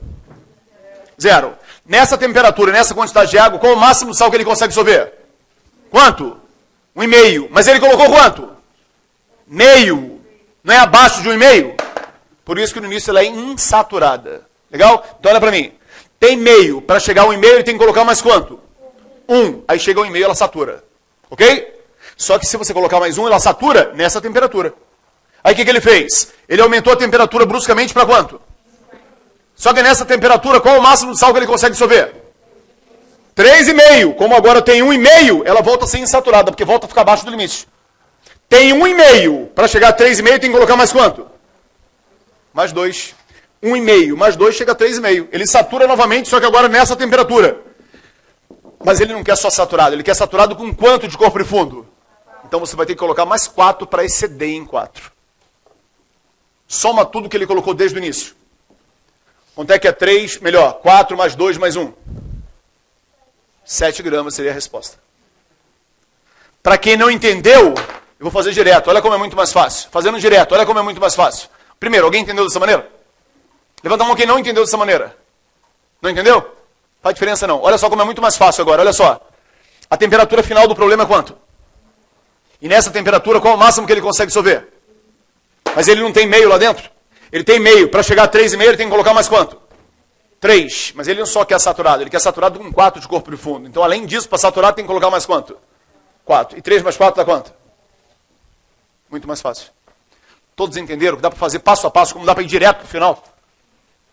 0. Nessa temperatura, nessa quantidade de água, qual o máximo de sal que ele consegue dissolver? Quanto? 1,5. Mas ele colocou quanto? Meio. Não é abaixo de 1,5? Por isso que no início ela é insaturada. Legal? Então olha para mim. Tem meio. Para chegar a 1,5 ele tem que colocar mais quanto? 1. Aí chega a 1,5 ela satura. Ok? Só que se você colocar mais 1, ela satura nessa temperatura. Aí o que ele fez? Ele aumentou a temperatura bruscamente para quanto? Só que nessa temperatura, qual é o máximo de sal que ele consegue dissolver? 3,5. Como agora tem 1,5, ela volta a ser insaturada, porque volta a ficar abaixo do limite. Tem 1,5. Para chegar a 3,5 tem que colocar mais quanto? Mais 2. 1,5 mais 2 chega a 3,5. Ele satura novamente, só que agora nessa temperatura. Mas ele não quer só saturado, ele quer saturado com quanto de corpo e fundo? Então você vai ter que colocar mais 4 para exceder em 4. Soma tudo que ele colocou desde o início. Quanto é que é 3? Melhor, 4 mais 2 mais 1. 7 gramas seria a resposta. Para quem não entendeu, eu vou fazer direto. Olha como é muito mais fácil. Fazendo direto, olha como é muito mais fácil. Primeiro, alguém entendeu dessa maneira? Levanta a mão quem não entendeu dessa maneira. Não entendeu? Faz diferença não. Olha só como é muito mais fácil agora. Olha só. A temperatura final do problema é quanto? E nessa temperatura, qual é o máximo que ele consegue dissolver? Mas ele não tem meio lá dentro. Ele tem meio. Para chegar a 3,5 ele tem que colocar mais quanto? 3. Mas ele não só quer saturado, ele quer saturado com 4 de corpo de fundo. Então, além disso, para saturar, tem que colocar mais quanto? 4. E 3 mais 4 dá quanto? Muito mais fácil. Todos entenderam que dá para fazer passo a passo, como dá para ir direto para o final?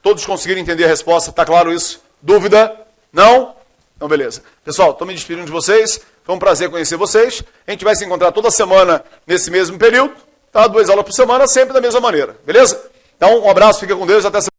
Todos conseguiram entender a resposta? Está claro isso? Dúvida? Não? Então, beleza. Pessoal, estou me despedindo de vocês. Foi um prazer conhecer vocês. A gente vai se encontrar toda semana nesse mesmo período. Tá? 2 aulas por semana, sempre da mesma maneira. Beleza? Então, um abraço, fica com Deus. Até semana.